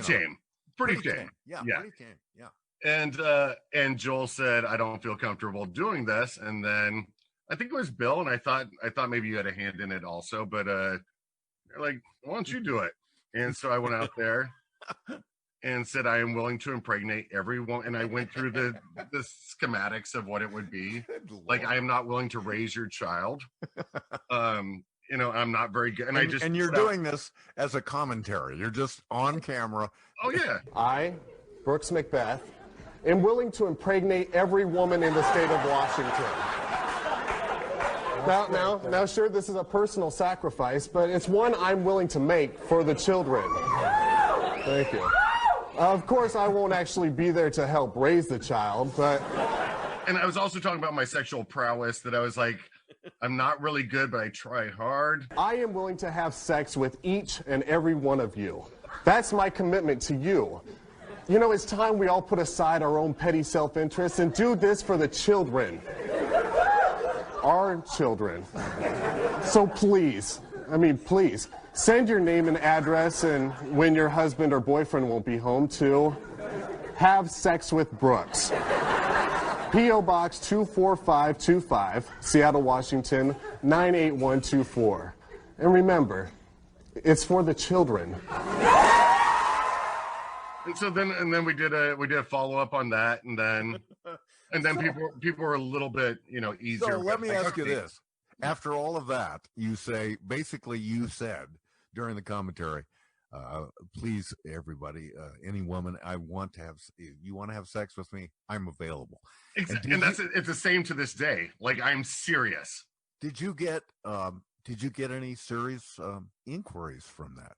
Speaker 11: tame. Pretty tame.
Speaker 12: Yeah, pretty tame. Yeah.
Speaker 11: And Joel said, I don't feel comfortable doing this. And then I think it was Bill, and I thought maybe you had a hand in it also, but they're like, why don't you do it? And so I went out there and said, I am willing to impregnate everyone. And I went through the schematics of what it would be. Like, I am not willing to raise your child. I'm not very good. And
Speaker 12: you're doing this as a commentary. You're just on camera.
Speaker 11: Oh, yeah.
Speaker 21: I, Brooks McBeth, am willing to impregnate every woman in the state of Washington. Now, sure, this is a personal sacrifice, but it's one I'm willing to make for the children. Thank you. Of course, I won't actually be there to help raise the child, but...
Speaker 11: And I was also talking about my sexual prowess, that I was like, I'm not really good, but I try hard.
Speaker 21: I am willing to have sex with each and every one of you. That's my commitment to you. It's time we all put aside our own petty self-interest and do this for the children. Our children. So please, send your name and address, and when your husband or boyfriend won't be home, to Have Sex with Brooks. P.O. Box 24525, Seattle, Washington, 98124. And remember, it's for the children.
Speaker 11: And so then we did a follow up on that, and then people were a little bit easier.
Speaker 12: So let me ask you this: after all of that, you said during the commentary, please, everybody, any woman you want to have sex with me, I'm available.
Speaker 11: And it's the same to this day. Like, I'm serious.
Speaker 12: Did you get any serious inquiries from that?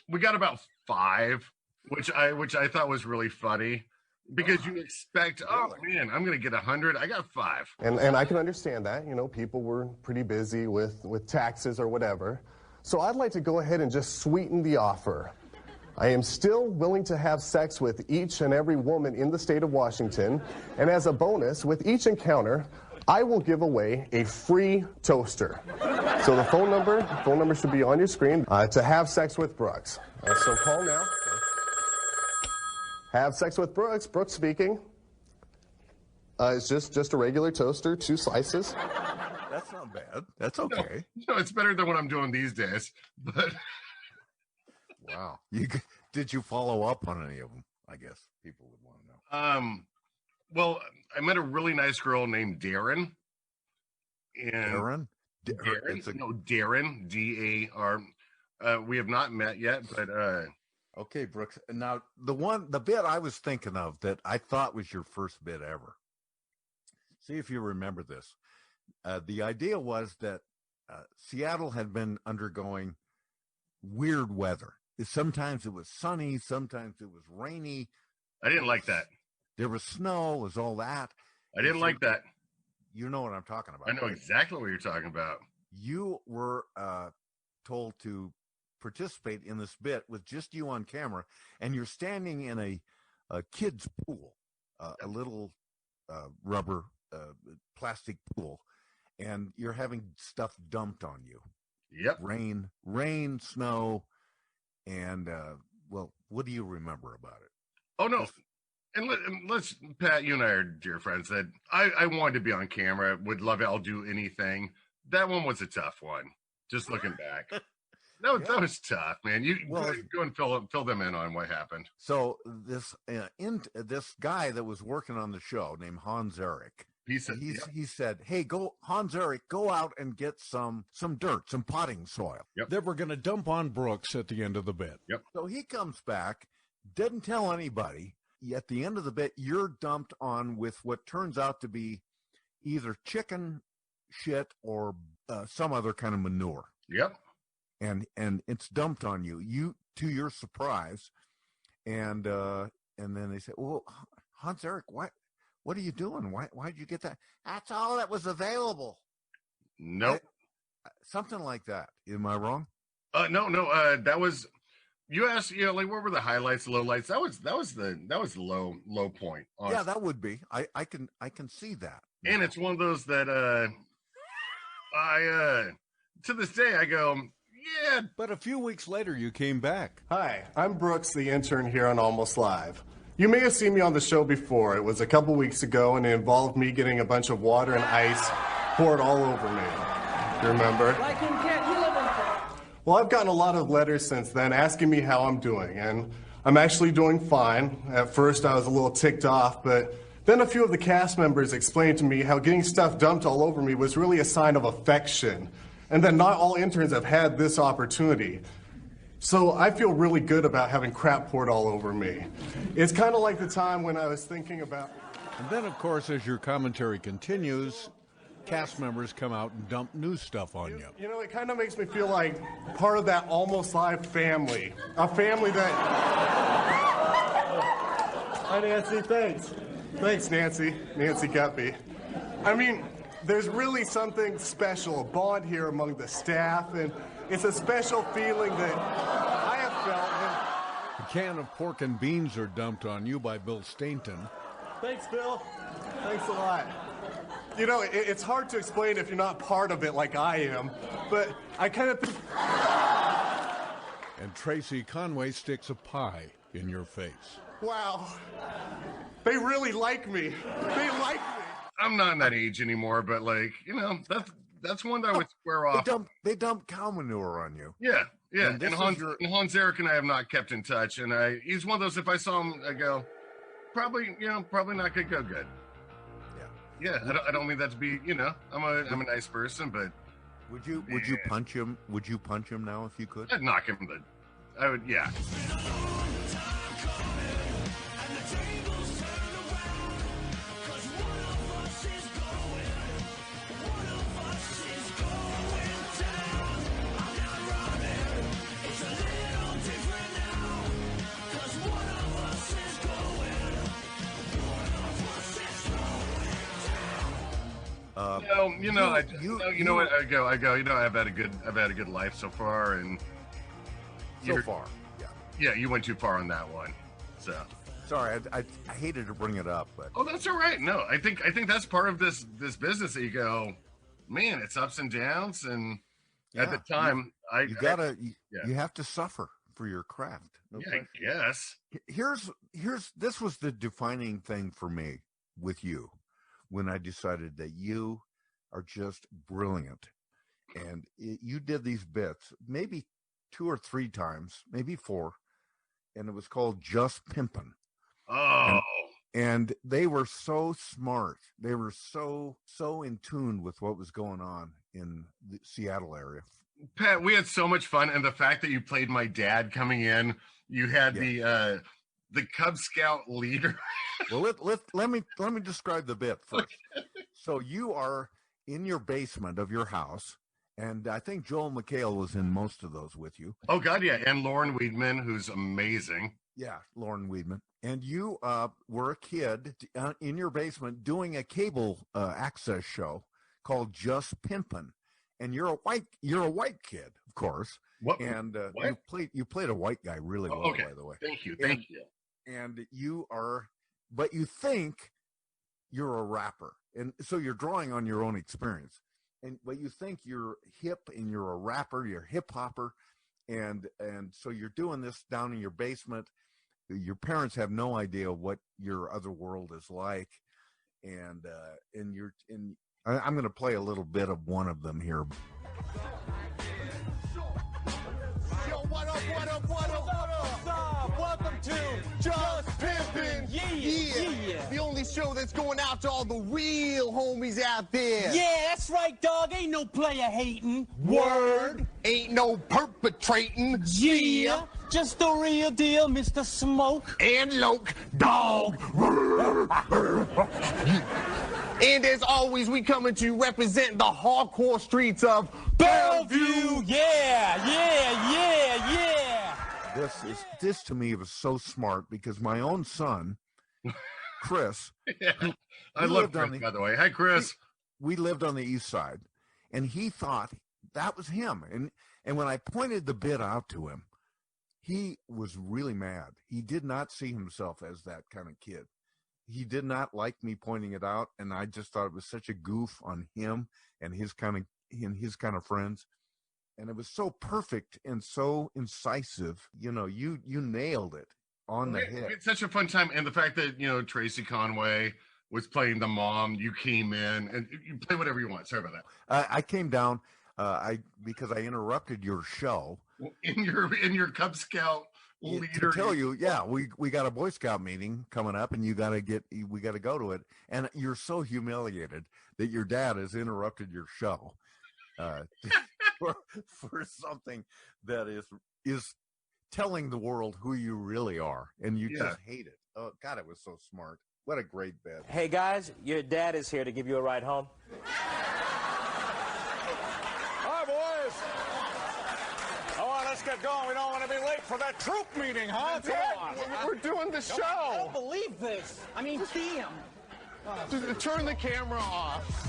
Speaker 11: We got about 5, which I thought was really funny, because you expect, oh man, I'm gonna get 100. I got 5.
Speaker 21: And I can understand that. People were pretty busy with taxes or whatever. So I'd like to go ahead and just sweeten the offer. I am still willing to have sex with each and every woman in the state of Washington, and as a bonus, with each encounter, I will give away a free toaster. So the phone number should be on your screen, to Have Sex with Brooks. So call now. Have Sex with Brooks. Brooks speaking. It's just a regular toaster, 2 slices.
Speaker 12: That's not bad. That's okay.
Speaker 11: No, it's better than what I'm doing these days. But
Speaker 12: wow, did you follow up on any of them? I guess people would want to know.
Speaker 11: Well, I met a really nice girl named Darren.
Speaker 12: Darren?
Speaker 11: Darren, D-A-R. We have not met yet, but
Speaker 12: okay, Brooks. Now the bit I was thinking of that I thought was your first bit ever. See if you remember this. The idea was that Seattle had been undergoing weird weather. Sometimes it was sunny, sometimes it was rainy.
Speaker 11: I didn't like that.
Speaker 12: There was snow, was all that.
Speaker 11: I didn't like that.
Speaker 12: You know what I'm talking about.
Speaker 11: I know exactly what you're talking about.
Speaker 12: You were told to participate in this bit with just you on camera, and you're standing in a kid's pool, a little rubber plastic pool, and you're having stuff dumped on you.
Speaker 11: Yep.
Speaker 12: Rain, snow, and well, what do you remember about it?
Speaker 11: Oh no. And let's, Pat, you and I are dear friends. That I wanted to be on camera. Would love it. I'll do anything. That one was a tough one. Just looking back, that was tough, man. Go and fill them in on what happened.
Speaker 12: So this guy that was working on the show named Hans Eric. He said, "Hey, Hans Eric, go out and get some dirt, some potting soil
Speaker 3: that we're going to dump on Brooks at the end of the bit."
Speaker 11: Yep.
Speaker 12: So he comes back, doesn't tell anybody. at the end of the bit, you're dumped on with what turns out to be either chicken shit or some other kind of manure.
Speaker 11: Yep.
Speaker 12: And it's dumped on you. You, to your surprise, and then they say, "Well, Hans Eric, what are you doing? Why'd you get that?" That's all that was available.
Speaker 11: Nope.
Speaker 12: Something like that. Am I wrong?
Speaker 11: No. That was, you asked, like, what were the highlights, lowlights? That was the low point. Honestly.
Speaker 12: Yeah, that would be. I can see that.
Speaker 11: And it's one of those that I to this day I go, yeah.
Speaker 3: But a few weeks later, you came back.
Speaker 21: Hi, I'm Brooks, the intern here on Almost Live. You may have seen me on the show before. It was a couple weeks ago, and it involved me getting a bunch of water and ice poured all over me. You remember?
Speaker 15: Like in Kent, you live in Kent.
Speaker 21: Well, I've gotten a lot of letters since then asking me how I'm doing, and I'm actually doing fine. At first, I was a little ticked off, but then a few of the cast members explained to me how getting stuff dumped all over me was really a sign of affection, and that not all interns have had this opportunity. So I feel really good about having crap poured all over me. It's kind of like the time when I was thinking about...
Speaker 3: And then, of course, as your commentary continues, cast members come out and dump new stuff on you.
Speaker 21: You know, it kind of makes me feel like part of that Almost Live family. A family that... Hi, Nancy. Thanks. Thanks, Nancy. Nancy Guppy. I mean, there's really something special, a bond here among the staff, and it's a special feeling that I have felt.
Speaker 3: A can of pork and beans are dumped on you by Bill Stainton.
Speaker 21: Thanks, Bill. Thanks a lot. You know, it's hard to explain if you're not part of it like I am, but I kind of think...
Speaker 3: And Tracy Conway sticks a pie in your face.
Speaker 21: Wow. They really like me. They like me.
Speaker 11: I'm not in that age anymore, but like, you know, that's one that I would square off.
Speaker 12: They dump cow manure on you.
Speaker 11: Yeah.
Speaker 12: And
Speaker 11: And Hans Eric and I have not kept in touch, and he's one of those, if I saw him, I go, probably not gonna go good. Yeah. I don't mean that to be, I'm a nice person, but
Speaker 12: would you punch him? Would you punch him now if you could?
Speaker 11: I'd knock him. I would, yeah. I've had a good life so far, and yeah, you went too far on that one. So
Speaker 12: sorry, I hated to bring it up, but
Speaker 11: that's all right. No, I think that's part of this business that you go, man, it's ups and downs, and at the time,
Speaker 12: you have to suffer for your craft.
Speaker 11: Yeah, I guess.
Speaker 12: This was the defining thing for me with you when I decided that you are just brilliant. And you did these bits maybe 2 or 3 times, maybe 4, and it was called Just Pimpin'.
Speaker 11: Oh.
Speaker 12: And they were so smart. They were so in tune with what was going on in the Seattle area.
Speaker 11: Pat, we had so much fun, and the fact that you played my dad coming in, you had the Cub Scout leader.
Speaker 12: Well, let me describe the bit first. Okay. So you are in your basement of your house, and I think Joel McHale was in most of those with you.
Speaker 11: Oh God, yeah, and Lauren Weedman, who's amazing.
Speaker 12: Yeah, Lauren Weedman, and you were a kid in your basement doing a cable access show called Just Pimpin', and you're a white kid, of course.
Speaker 11: What?
Speaker 12: And
Speaker 11: what?
Speaker 12: you played a white guy really well,
Speaker 11: okay.
Speaker 12: By the way.
Speaker 11: Thank you.
Speaker 12: And you are, but you think you're a rapper, and so you're drawing on your own experience, but you think you're hip and you're a rapper, you're a hip hopper, and so you're doing this down in your basement. Your parents have no idea what your other world is like, and I'm going to play a little bit of one of them here.
Speaker 17: Yo, what up? Welcome to Just Pimpin'. Yeah. The only family show that's going out to all the real homies out there.
Speaker 2: Yeah, that's right, dog. Ain't no player hating.
Speaker 17: Word. Ain't no perpetrating.
Speaker 2: Yeah. Just the real deal, Mr. Smoke.
Speaker 17: And Loke. Dog. And as always, we coming to represent the hardcore streets of Bellevue.
Speaker 2: Yeah.
Speaker 12: This to me was so smart because my own son, Chris,
Speaker 11: I love Chris, by the way. Hi, Chris.
Speaker 12: We lived on the east side, and he thought that was him. And when I pointed the bit out to him, he was really mad. He did not see himself as that kind of kid. He did not like me pointing it out, and I just thought it was such a goof on him and his kind of friends. And it was so perfect and so incisive. You know, you nailed it on the head.
Speaker 11: We had such a fun time, and the fact that Tracy Conway was playing the mom, you came in, and you play whatever you want. Sorry about that.
Speaker 12: I came down because I interrupted your show
Speaker 11: in your Cub Scout leader.
Speaker 12: To tell you, yeah, we got a Boy Scout meeting coming up, and we got to go to it. And you're so humiliated that your dad has interrupted your show for something that is telling the world who you really are, and you just hate it. Oh God, it was so smart. What a great bit.
Speaker 22: Hey guys, your dad is here to give you a ride home.
Speaker 13: Hi, boys. Come on, let's get going. We don't want to be late for that troop meeting, huh? Come on.
Speaker 17: We're doing the show.
Speaker 2: I don't believe this. I mean, damn.
Speaker 17: Just turn the camera off.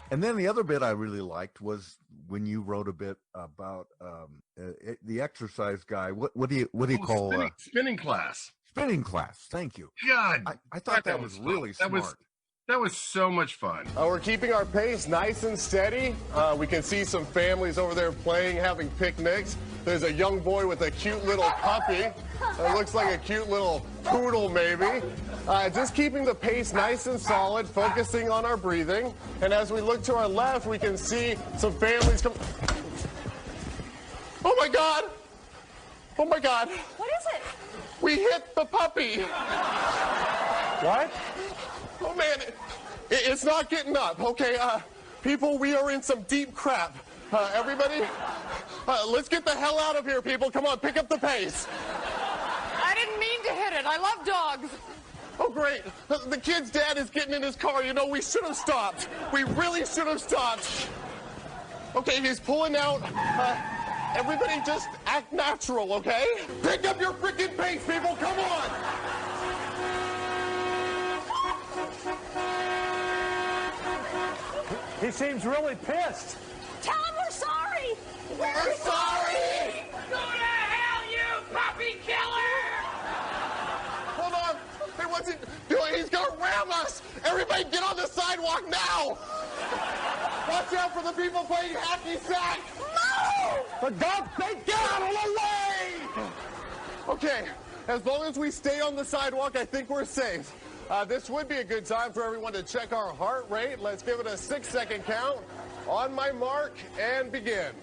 Speaker 12: And then the other bit I really liked was when you wrote a bit about the exercise guy. What do you call
Speaker 11: spinning class?
Speaker 12: Spinning class. Thank you.
Speaker 11: God,
Speaker 12: I thought that was really smart.
Speaker 11: That was so much fun.
Speaker 21: We're keeping our pace nice and steady. We can see some families over there playing, having picnics. There's a young boy with a cute little puppy. It looks like a cute little poodle, maybe. Just keeping the pace nice and solid, focusing on our breathing. And as we look to our left, we can see some families come. Oh my God! Oh my God!
Speaker 23: What is it?
Speaker 21: We hit the puppy. What? Oh man, it's not getting up. Okay, people, we are in some deep crap. Everybody, let's get the hell out of here, people. Come on, pick up the pace.
Speaker 23: I didn't mean to hit it. I love dogs.
Speaker 21: Oh, great. The kid's dad is getting in his car. You know, we should have stopped. We really should have stopped. Okay, he's pulling out. Everybody just act natural, okay? Pick up your freaking pace, people. Come on.
Speaker 2: He seems really pissed.
Speaker 23: Tell him we're sorry.
Speaker 21: We're sorry.
Speaker 15: Go to hell, you puppy killer!
Speaker 21: Hold on. Hey, what's he doing? He's going to ram us. Everybody get on the sidewalk now. Watch out for the people playing hacky sack.
Speaker 2: No! For God's sake, get out of the way!
Speaker 21: Okay, as long as we stay on the sidewalk, I think we're safe. This would be a good time for everyone to check our heart rate. Let's give it a 6-second count. On my mark, and begin.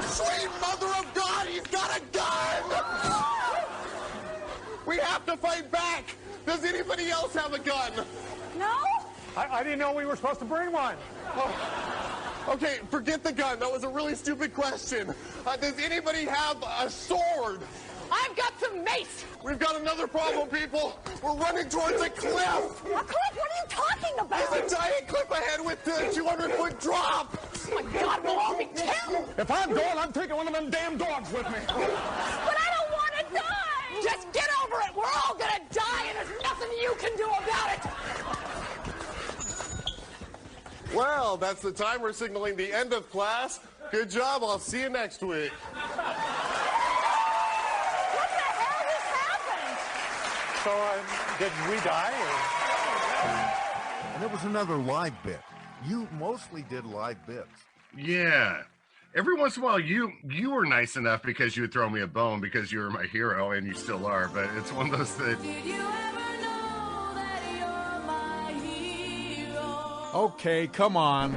Speaker 21: Sweet mother of God, he's got a gun! We have to fight back. Does anybody else have a gun?
Speaker 23: No?
Speaker 2: I didn't know we were supposed to bring one.
Speaker 21: Oh. Okay, forget the gun. That was a really stupid question. Does anybody have a sword?
Speaker 23: I've got some mace.
Speaker 21: We've got another problem, people. We're running towards a cliff.
Speaker 23: A cliff? What are you talking about?
Speaker 21: There's a giant cliff ahead with the 200-foot drop.
Speaker 23: Oh, my God, we'll all be killed.
Speaker 2: If I'm going, I'm taking one of them damn dogs with me.
Speaker 23: But I don't want to die. Just get over it. We're all going to die, and there's nothing you can do about it.
Speaker 21: Well, that's the time we're signaling the end of class. Good job. I'll see you next week.
Speaker 2: So, did we die?
Speaker 12: And it was another live bit. You mostly did live bits.
Speaker 11: Yeah. Every once in a while, you were nice enough because you would throw me a bone because you were my hero, and you still are. But it's one of those that.
Speaker 15: Did you ever know that you're my hero?
Speaker 3: Okay, come on.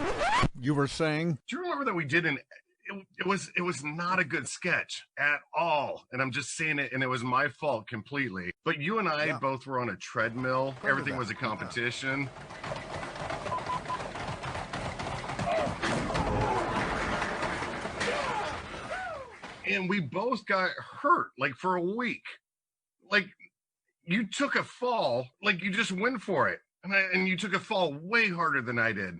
Speaker 3: You were saying?
Speaker 11: Do you remember that we did it was not a good sketch at all. And I'm just saying it, and it was my fault completely. But you and I both were on a treadmill. Everything was a competition. And we both got hurt, like, for a week. Like, you took a fall, like, you just went for it. And you took a fall way harder than I did.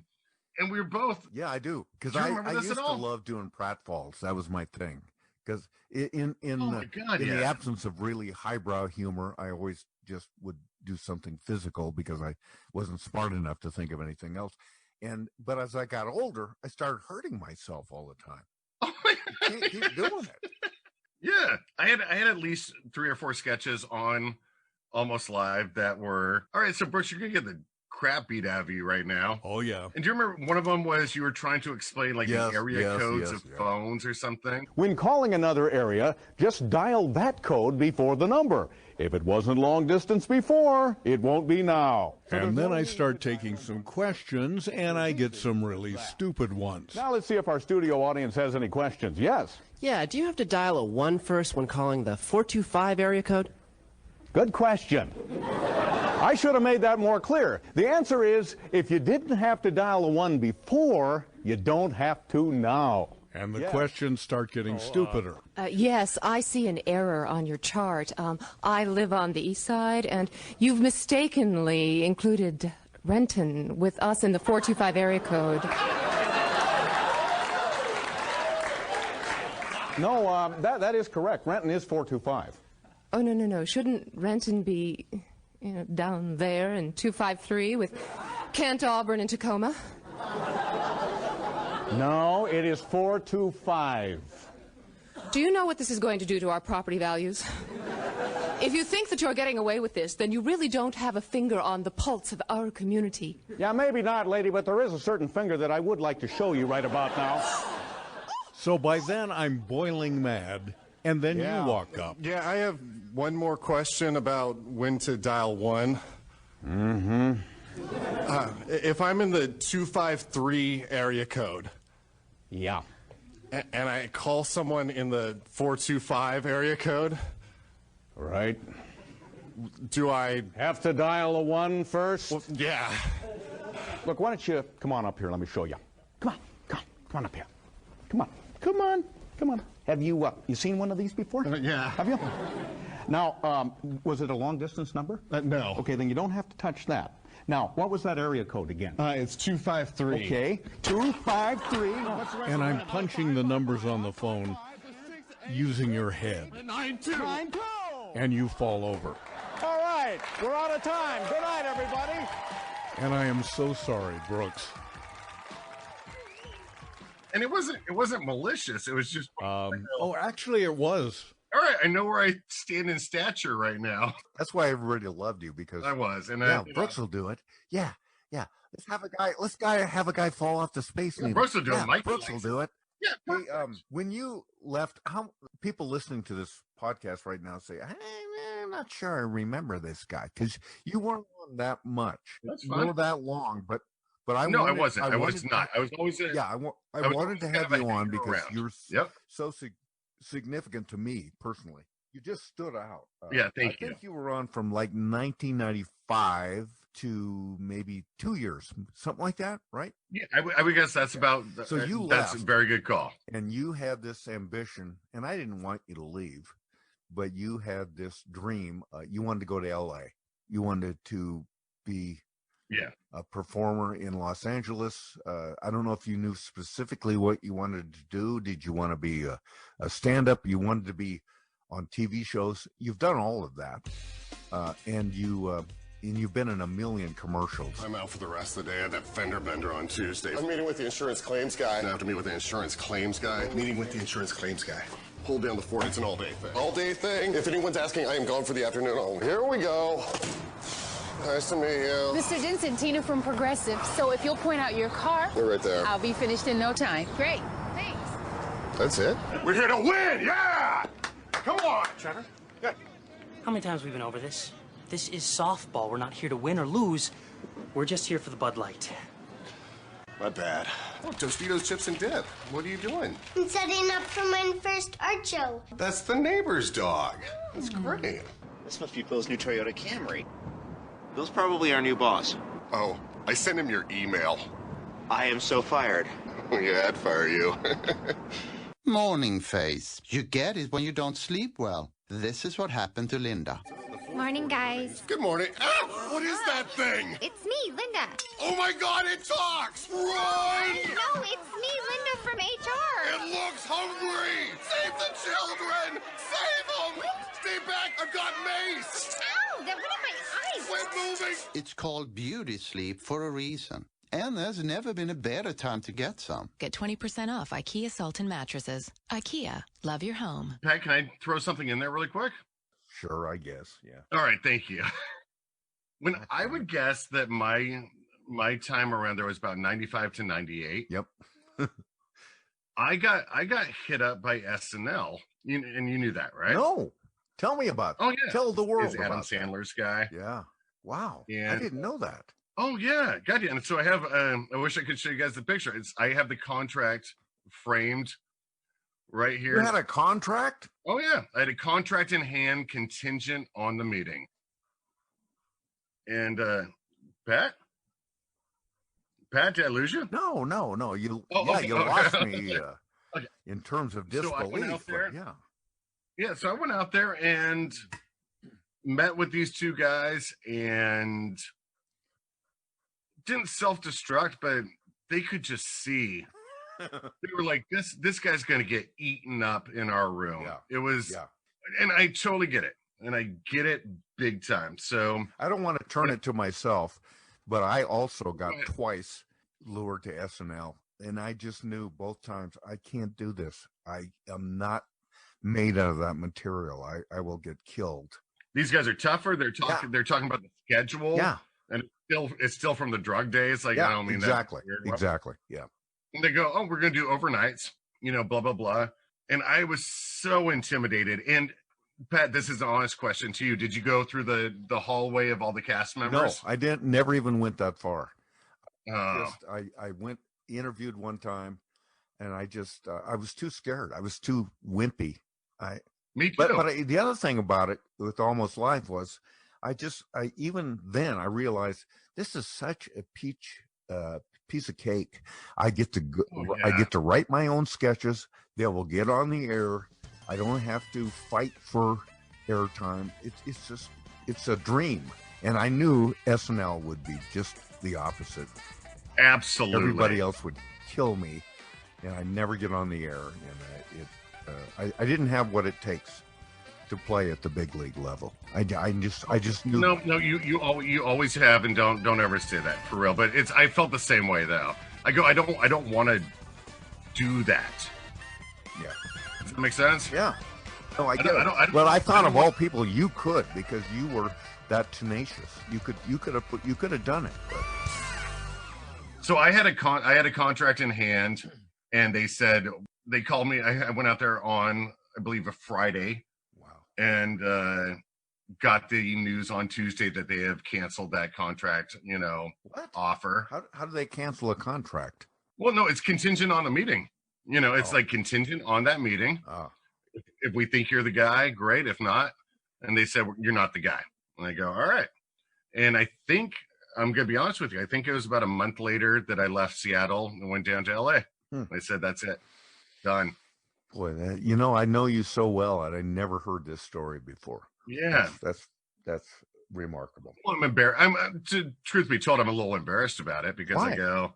Speaker 11: And we were both.
Speaker 12: Yeah, I do. Because
Speaker 11: I
Speaker 12: used to love doing pratfalls. That was my thing. Because in the absence of really highbrow humor, I always just would do something physical because I wasn't smart enough to think of anything else. But as I got older, I started hurting myself all the time. I can't keep doing it.
Speaker 11: Yeah, I had at least 3 or 4 sketches on Almost Live that were all right. So Brooks, you're gonna get the crap beat out of you right now.
Speaker 3: Oh yeah.
Speaker 11: And do you remember one of them was you were trying to explain like the area codes of phones or something?
Speaker 2: When calling another area, just dial that code before the number. If it wasn't long distance before, it won't be now.
Speaker 3: And then I start taking some questions, and I get some really stupid ones.
Speaker 2: Now let's see if our studio audience has any questions. Yes?
Speaker 1: Yeah, do you have to dial a 1 first when calling the 425 area code?
Speaker 2: Good question. I should have made that more clear. The answer is, if you didn't have to dial a 1 before, you don't have to now.
Speaker 3: And the questions start getting stupider.
Speaker 4: Yes, I see an error on your chart. I live on the east side, and you've mistakenly included Renton with us in the 425 area code.
Speaker 2: No, that is correct. Renton is 425.
Speaker 4: Oh, no. Shouldn't Renton be down there in 253 with Kent, Auburn, and Tacoma?
Speaker 2: No, it is 425.
Speaker 4: Do you know what this is going to do to our property values? If you think that you're getting away with this, then you really don't have a finger on the pulse of our community.
Speaker 2: Yeah, maybe not, lady, but there is a certain finger that I would like to show you right about now.
Speaker 3: So by then, I'm boiling mad, and then you walk up.
Speaker 21: Yeah, I have one more question about when to dial 1.
Speaker 2: Mm-hmm.
Speaker 21: If I'm in the 253 area code.
Speaker 2: Yeah.
Speaker 21: And I call someone in the 425 area code.
Speaker 2: Right.
Speaker 21: Do I
Speaker 2: have to dial a 1 first?
Speaker 21: Well, yeah.
Speaker 2: Look, why don't you come on up here? Let me show you. Come on up here. Come on. Have you seen one of these before?
Speaker 21: Yeah.
Speaker 2: Have you? Now, was it a long distance number?
Speaker 21: No.
Speaker 2: Okay, then you don't have to touch that. Now, what was that area code again?
Speaker 21: It's 253.
Speaker 2: Okay, 253.
Speaker 3: And I'm punching the numbers on the phone using your head.
Speaker 21: 92.
Speaker 3: And you fall over.
Speaker 2: All right, we're out of time. Good night, everybody.
Speaker 3: And I am so sorry, Brooks.
Speaker 11: And it wasn't malicious. It was just.
Speaker 3: Oh, actually, it was.
Speaker 11: All right, I know where I stand in stature right now.
Speaker 12: That's why everybody loved you, because
Speaker 11: I was, and
Speaker 12: Brooks will do it. Yeah. Let's have a guy fall off the Space Needle.
Speaker 11: Brooks will do it. Mike
Speaker 12: Brooks will do it.
Speaker 11: Yeah.
Speaker 12: Hey, when you left, how people listening to this podcast right now say, I'm not sure I remember this guy, because you weren't on that much.
Speaker 11: That's fine.
Speaker 12: Not that long, but I
Speaker 11: no,
Speaker 12: wanted,
Speaker 11: I wasn't. I was not. I was always.
Speaker 12: I wanted to have you on because you're so significant to me personally. You just stood out.
Speaker 11: Thank you.
Speaker 12: I think you were on from like 1995 to maybe 2 years, something like that, right?
Speaker 11: Yeah, I would guess that's about.
Speaker 12: So you
Speaker 11: that's
Speaker 12: left,
Speaker 11: a very good call.
Speaker 12: And you had this ambition, and I didn't want you to leave, but you had this dream. You wanted to go to LA. You wanted to be a performer in Los Angeles. I don't know if you knew specifically what you wanted to do. Did you want to be a stand-up? You wanted to be on TV shows. You've done all of that, and you've been in a million commercials.
Speaker 21: I'm out for the rest of the day. I had that fender bender on Tuesday. I'm meeting with the insurance claims guy. I have to meet with the insurance claims guy. Meeting with the insurance claims guy. Hold down the fort. It's an all-day thing. All-day thing? If anyone's asking, I am gone for the afternoon. Oh, here we go. Nice to meet you.
Speaker 5: Mr. Denson, Tina from Progressive. So if you'll point out your car,
Speaker 21: they're right there.
Speaker 5: I'll be finished in no time. Great. Thanks.
Speaker 21: That's it? We're here to win! Yeah! Come on!
Speaker 24: Trevor?
Speaker 21: Yeah.
Speaker 24: How many times have we been over this? This is softball. We're not here to win or lose. We're just here for the Bud Light.
Speaker 21: My bad. Oh, Tostitos, chips, and dip. What are you doing?
Speaker 8: I'm setting up for my first art show.
Speaker 21: That's the neighbor's dog. That's great.
Speaker 9: This must be Bill's new Toyota Camry. Bill's probably our new boss.
Speaker 21: Oh, I sent him your email.
Speaker 9: I am so fired.
Speaker 21: Yeah, I'd fire you.
Speaker 10: Morning face. You get it when you don't sleep well. This is what happened to Linda.
Speaker 8: Morning, guys.
Speaker 21: Good morning. Ah, what is that thing?
Speaker 8: It's me, Linda.
Speaker 21: Oh my God, it talks! Run!
Speaker 8: No, it's me, Linda from HR.
Speaker 21: It looks hungry! Save the children! Save them! Stay back! I've got mace!
Speaker 8: Ow, that went in my eyes.
Speaker 21: Quit moving!
Speaker 10: It's called beauty sleep for a reason. And there's never been a better time to get some.
Speaker 14: Get 20% off IKEA Sultan mattresses. IKEA, love your home.
Speaker 11: Pat, can I throw something in there really quick?
Speaker 12: Sure, I guess. Yeah.
Speaker 11: All right, thank you. When I would guess that my time around there was about 95 to 98.
Speaker 12: Yep.
Speaker 11: I got hit up by SNL, and you knew that, right?
Speaker 12: No. Tell me about that.
Speaker 11: Oh yeah.
Speaker 12: Tell the world
Speaker 11: Is Adam
Speaker 12: about
Speaker 11: Sandler's guy.
Speaker 12: Yeah. Wow.
Speaker 11: And
Speaker 12: I didn't know that.
Speaker 11: Oh yeah, got you. And so I have. I wish I could show you guys the picture. I have the contract framed right here.
Speaker 12: You had a contract?
Speaker 11: Oh yeah, I had a contract in hand, contingent on the meeting. And Pat, did I lose you?
Speaker 12: No. You
Speaker 11: okay.
Speaker 12: you lost me
Speaker 11: Okay.
Speaker 12: in terms of
Speaker 11: So
Speaker 12: disbelief.
Speaker 11: I went out there.
Speaker 12: Yeah.
Speaker 11: Yeah, so I went out there and met with these two guys and didn't self-destruct, but they could just see. They were like, this guy's going to get eaten up in our room.
Speaker 12: Yeah.
Speaker 11: It was, and I totally get it. And I get it big time. So
Speaker 12: I don't want to turn it to myself, but I also got twice lured to SNL. And I just knew both times, I can't do this. I am not made out of that material. I will get killed.
Speaker 11: These guys are tougher. They're talking about the schedule.
Speaker 12: Yeah.
Speaker 11: And it's still from the drug days. Like, I don't mean
Speaker 12: exactly.
Speaker 11: that.
Speaker 12: Exactly. Yeah.
Speaker 11: And they go, oh, we're going to do overnights, blah, blah, blah. And I was so intimidated. And Pat, this is an honest question to you. Did you go through the hallway of all the cast members?
Speaker 12: No, I didn't. Never even went that far.
Speaker 11: Oh.
Speaker 12: I went, interviewed one time, and I just, I was too scared. I was too wimpy.
Speaker 11: Me too.
Speaker 12: But the other thing about it with Almost Live was, even then I realized this is such a piece of cake. I get to go, I get to write my own sketches. They will get on the air. I don't have to fight for airtime. It's a dream. And I knew SNL would be just the opposite.
Speaker 11: Absolutely.
Speaker 12: Everybody else would kill me, and I never get on the air. And I didn't have what it takes to play at the big league level. I just knew.
Speaker 11: No, you always have, and don't ever say that for real. But I felt the same way though. I don't want to do that.
Speaker 12: Yeah.
Speaker 11: Does that make sense?
Speaker 12: Yeah. No, I get it. Well, I thought of all people you could, because you were that tenacious. You could have done it. But.
Speaker 11: So I had a contract in hand, and they called me. I went out there on, I believe, a Friday.
Speaker 12: Wow.
Speaker 11: And got the news on Tuesday that they have canceled that contract, offer.
Speaker 12: How do they cancel a contract?
Speaker 11: Well, no, it's contingent on the meeting. It's like contingent on that meeting.
Speaker 12: Oh.
Speaker 11: If we think you're the guy, great. If not, and they said, you're not the guy. And I go, all right. And I think, I'm going to be honest with you, I think it was about a month later that I left Seattle and went down to LA. They said, that's it. Done.
Speaker 12: Boy, I know you so well, and I never heard this story before.
Speaker 11: Yeah.
Speaker 12: That's remarkable.
Speaker 11: Well, I'm embarrassed. Truth be told, I'm a little embarrassed about it, because
Speaker 12: Why?
Speaker 11: I go,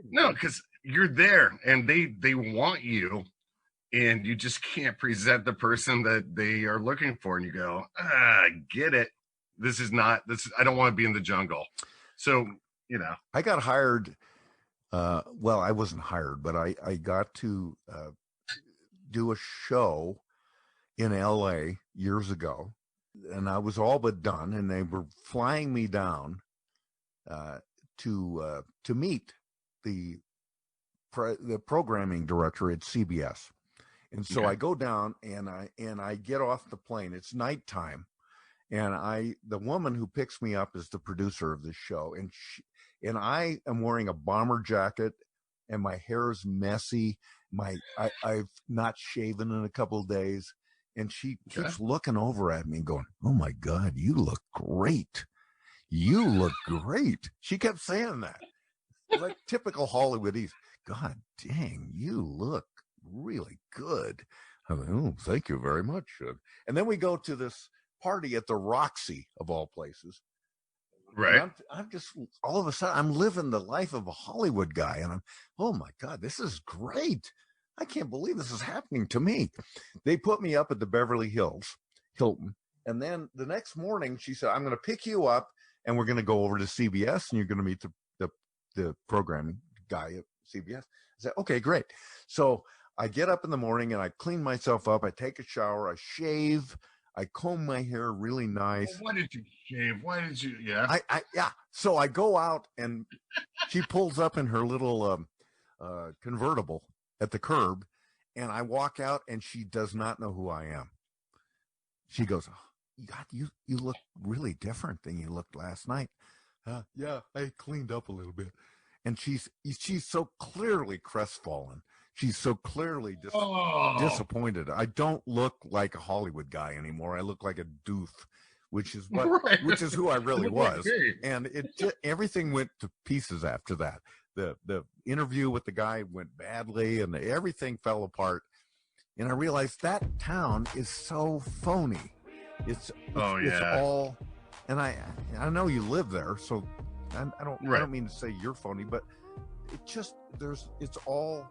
Speaker 11: no, because you're there and they want you, and you just can't present the person that they are looking for. And you go, I get it. I don't want to be in the jungle. So,
Speaker 12: I got hired. Well, I wasn't hired, but I got to do a show in LA years ago, and I was all but done, and they were flying me down to meet the programming director at CBS. And so I go down, and I get off the plane. It's nighttime, And the woman who picks me up is the producer of this show. And I am wearing a bomber jacket and my hair is messy. I've not shaven in a couple of days. And she keeps looking over at me and going, "Oh my God, you look great. You look great." She kept saying that. Like typical Hollywoodese. "God dang, you look really good." I'm like, "Oh, thank you very much." And then we go to this party at the Roxy of all places.
Speaker 11: Right.
Speaker 12: I'm just, all of a sudden, I'm living the life of a Hollywood guy. And oh my God, this is great. I can't believe this is happening to me. They put me up at the Beverly Hilton. And then the next morning, she said, "I'm going to pick you up and we're going to go over to CBS and you're going to meet the programming guy at CBS." I said, "Okay, great." So I get up in the morning and I clean myself up. I take a shower. I shave. I comb my hair really nice.
Speaker 11: Well, why did you shave? Why did you? Yeah.
Speaker 12: Yeah. So I go out and she pulls up in her little convertible at the curb, and I walk out and she does not know who I am. She goes, "Oh, God, you look really different than you looked last night." Yeah, I cleaned up a little bit. And she's so clearly crestfallen. She's so clearly disappointed. I don't look like a Hollywood guy anymore. I look like a doof, which is who I really was. And everything went to pieces after that. The interview with the guy went badly, and everything fell apart. And I realized that town is so phony. It's all. And I know you live there, so I don't mean to say you're phony, but it's all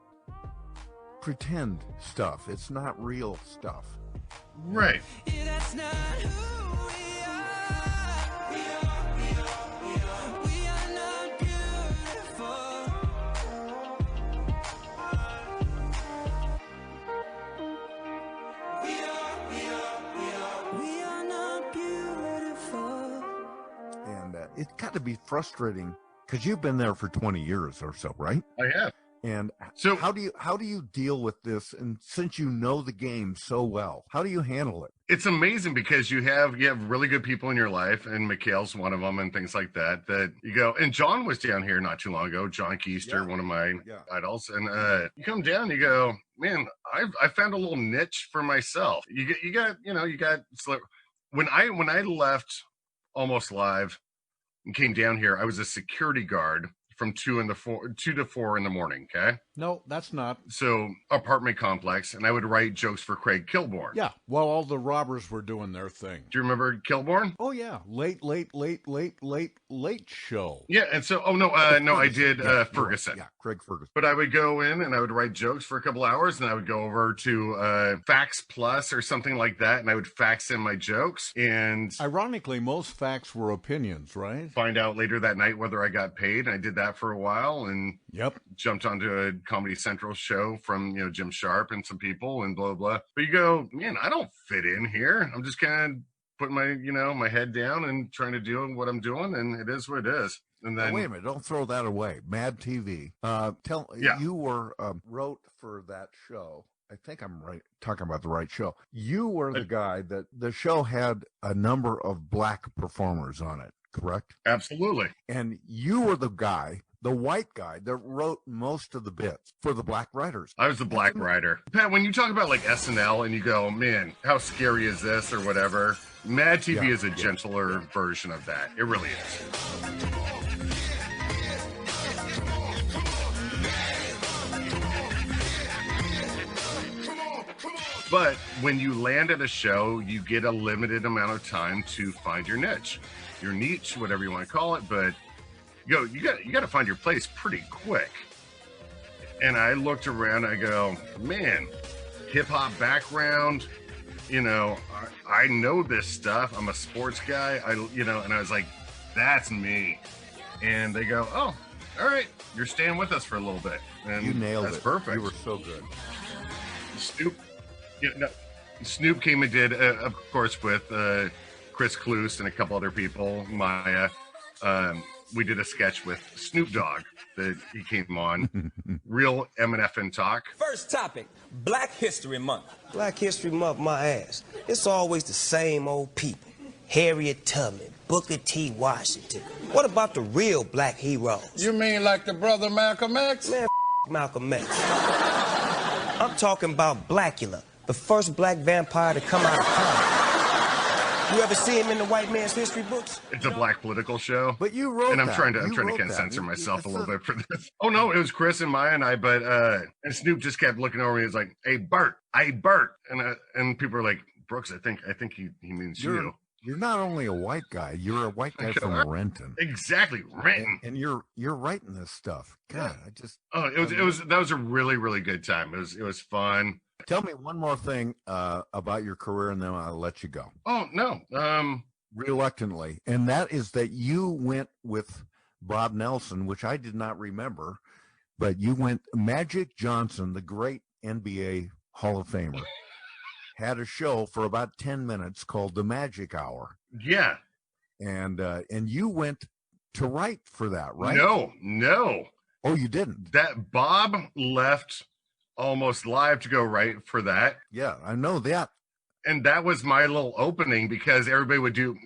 Speaker 12: pretend stuff. It's not real stuff.
Speaker 11: Right.
Speaker 15: Yeah, that's not who we are. We are not beautiful. We are not beautiful.
Speaker 12: And it's got to be frustrating because you've been there for 20 years or so, right?
Speaker 11: I have.
Speaker 12: And so how do you deal with this? And since you know the game so well, how do you handle it?
Speaker 11: It's amazing because you have really good people in your life, and Mikhail's one of them, and things like that. That you go, and John was down here not too long ago. John Keister, one of my idols, and you come down, you go, "Man, I found a little niche for myself." You got. When I left Almost Live and came down here, I was a security guard from 2 to 4 in the morning. Okay.
Speaker 3: No, that's not.
Speaker 11: So apartment complex, and I would write jokes for Craig Kilborn.
Speaker 3: Yeah, while all the robbers were doing their thing.
Speaker 11: Do you remember Kilborn?
Speaker 3: Oh yeah, late show.
Speaker 11: Yeah, and so I did Ferguson.
Speaker 12: Yeah, Craig Ferguson.
Speaker 11: But I would go in and I would write jokes for a couple hours, and I would go over to Fax Plus or something like that, and I would fax in my jokes. And
Speaker 3: ironically, most facts were opinions, right?
Speaker 11: Find out later that night whether I got paid. I did that for a while, and jumped onto a Comedy Central show from Jim Sharp and some people and blah blah. But you go, "Man, I don't fit in here. I'm just kind of putting my my head down and trying to do what I'm doing, and it is what it is." And then
Speaker 12: wait a minute, don't throw that away. Mad TV. You were wrote for that show. I think I'm talking about the right show. You were the guy that the show had a number of black performers on it, correct?
Speaker 11: Absolutely.
Speaker 12: And you were the guy, the white guy, that wrote most of the bits for the black writers.
Speaker 11: I was the black writer. Pat, when you talk about like SNL and you go, "Man, how scary is this?" or whatever, Mad TV is a gentler version of that. It really is. But when you land at a show, you get a limited amount of time to find your niche, whatever you want to call it. But you got to find your place pretty quick. And I looked around. I go, "Man, hip hop background. I know this stuff. I'm a sports guy. And I was like, that's me." And they go, "Oh, all right, you're staying with us for a little bit." And
Speaker 12: you nailed it.
Speaker 11: That's perfect.
Speaker 12: You were so good.
Speaker 11: Snoop came and did, of course, with Chris Cluse and a couple other people, Maya. We did a sketch with Snoop Dogg that he came on. Real M&F talk.
Speaker 7: First topic, Black History Month. Black History Month, my ass. It's always the same old people. Harriet Tubman, Booker T. Washington. What about the real black heroes?
Speaker 16: You mean like the brother Malcolm X?
Speaker 7: Man, Malcolm X. I'm talking about Blackula, the first black vampire to come out of Compton. You ever see him in the white man's history books?
Speaker 11: It's a black political show.
Speaker 12: But you wrote
Speaker 11: and I'm
Speaker 12: that.
Speaker 11: trying to
Speaker 12: You
Speaker 11: kind
Speaker 12: wrote
Speaker 11: of
Speaker 12: that.
Speaker 11: censor myself a little bit for this. Oh no, it was Chris and Maya and I, but and Snoop just kept looking over me. He's like, "Hey Bert, and people are like, Brooks, I think he means you."
Speaker 12: You're not only a white guy, you're a white guy from Renton.
Speaker 11: Exactly, Renton.
Speaker 12: And you're writing this stuff. God,
Speaker 11: that was a really, really good time. It was fun.
Speaker 12: Tell me one more thing about your career, and then I'll let you go.
Speaker 11: Oh no,
Speaker 12: reluctantly, and that is that you went with Bob Nelson, which I did not remember, but you went. Magic Johnson, the great NBA Hall of Famer, had a show for about 10 minutes called The Magic Hour.
Speaker 11: Yeah,
Speaker 12: and you went to write for that, right?
Speaker 11: No.
Speaker 12: Oh, you didn't.
Speaker 11: That Bob left almost live to go write for that.
Speaker 12: Yeah, I know that.
Speaker 11: And that was my little opening because Bob would do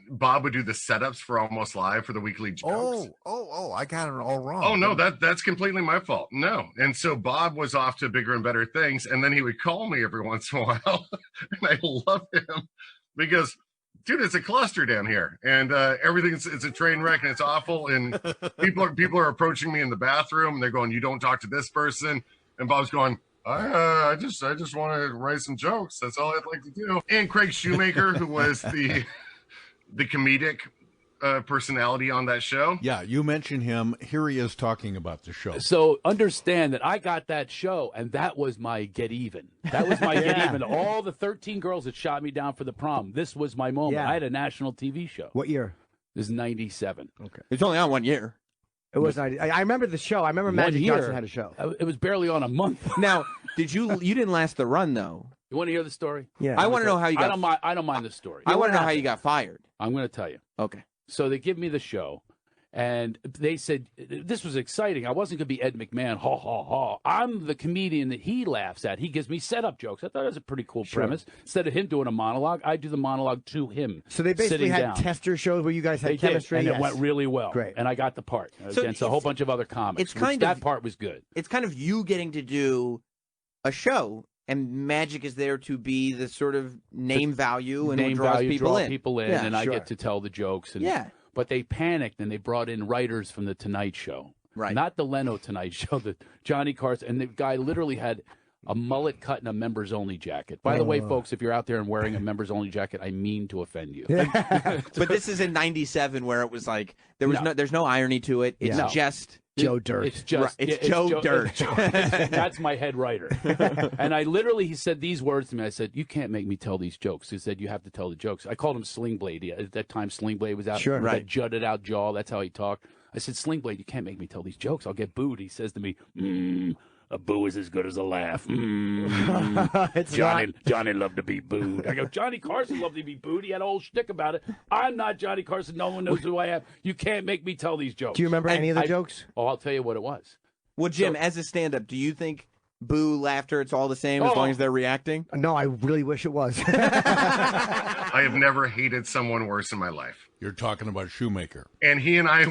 Speaker 11: the setups for Almost Live for the weekly jokes.
Speaker 12: Oh, I got it all wrong.
Speaker 11: Oh no, that's completely my fault. No. And so Bob was off to bigger and better things. And then he would call me every once in a while. And I love him because dude, it's a cluster down here. And it's a train wreck and it's awful. And people are approaching me in the bathroom and they're going, "You don't talk to this person." And Bob's going, I just want to write some jokes. That's all I'd like to do. And Craig Shoemaker, who was the comedic personality on that show.
Speaker 3: Yeah, you mentioned him. Here he is talking about the show.
Speaker 18: So understand that I got that show, and that was my get even. That was my get even. All the 13 girls that shot me down for the prom. This was my moment.
Speaker 19: Yeah.
Speaker 18: I had a national TV show.
Speaker 19: What year?
Speaker 18: This is 97.
Speaker 19: Okay.
Speaker 25: It's only on 1 year.
Speaker 19: It was. I remember the show. I remember Magic Johnson had a show.
Speaker 18: It was barely on a month.
Speaker 25: Now, you didn't last the run though?
Speaker 18: You want to hear the story?
Speaker 19: Yeah.
Speaker 25: I want to know how you got.
Speaker 18: I don't mind the story.
Speaker 25: I want to know how you got fired.
Speaker 18: I'm going to tell you.
Speaker 25: Okay.
Speaker 18: So they give me the show, and they said this was exciting. I wasn't going to be Ed McMahon. Ha ha ha! I'm the comedian that he laughs at. He gives me setup jokes. I thought it was a pretty cool premise. Instead of him doing a monologue, I do the monologue to him.
Speaker 19: So they basically had tester shows where you guys had chemistry,
Speaker 18: and it went really well.
Speaker 19: Great.
Speaker 18: And I got the part
Speaker 25: So
Speaker 18: against a whole bunch of other comics. That part was good.
Speaker 25: It's kind of you getting to do a show, and Magic is there to be the sort of name value and what draws people in.
Speaker 18: Yeah, and I get to tell the jokes. And, but they panicked and they brought in writers from the Tonight Show.
Speaker 25: Right.
Speaker 18: Not the Leno Tonight Show, the Johnny Carson. And the guy literally had a mullet cut and a members only jacket. By the way, folks, if you're out there and wearing a members only jacket, I mean to offend you.
Speaker 25: But this is in 97 where it was like there's no irony to it. It's just
Speaker 19: Joe Dirt.
Speaker 18: It's just
Speaker 25: it's Joe Dirt.
Speaker 18: That's my head writer. And he said these words to me. I said, "You can't make me tell these jokes." He said, "You have to tell the jokes." I called him Sling Blade. At that time, Sling Blade was out.
Speaker 19: Sure.
Speaker 18: With that jutted out jaw. That's how he talked. I said, "Sling Blade, you can't make me tell these jokes. I'll get booed." He says to me, "A boo is as good as a laugh." Johnny loved to be booed. I go, Johnny Carson loved to be booed. He had a whole shtick about it. I'm not Johnny Carson. No one knows who I am. You can't make me tell these jokes.
Speaker 19: Do you remember any of the jokes?
Speaker 18: Oh, I'll tell you what it was.
Speaker 25: Well, Jim, as a stand-up, do you think boo, laughter, it's all the same as long as they're reacting?
Speaker 19: No, I really wish it was.
Speaker 11: I have never hated someone worse in my life.
Speaker 3: You're talking about Shoemaker.
Speaker 11: And he and I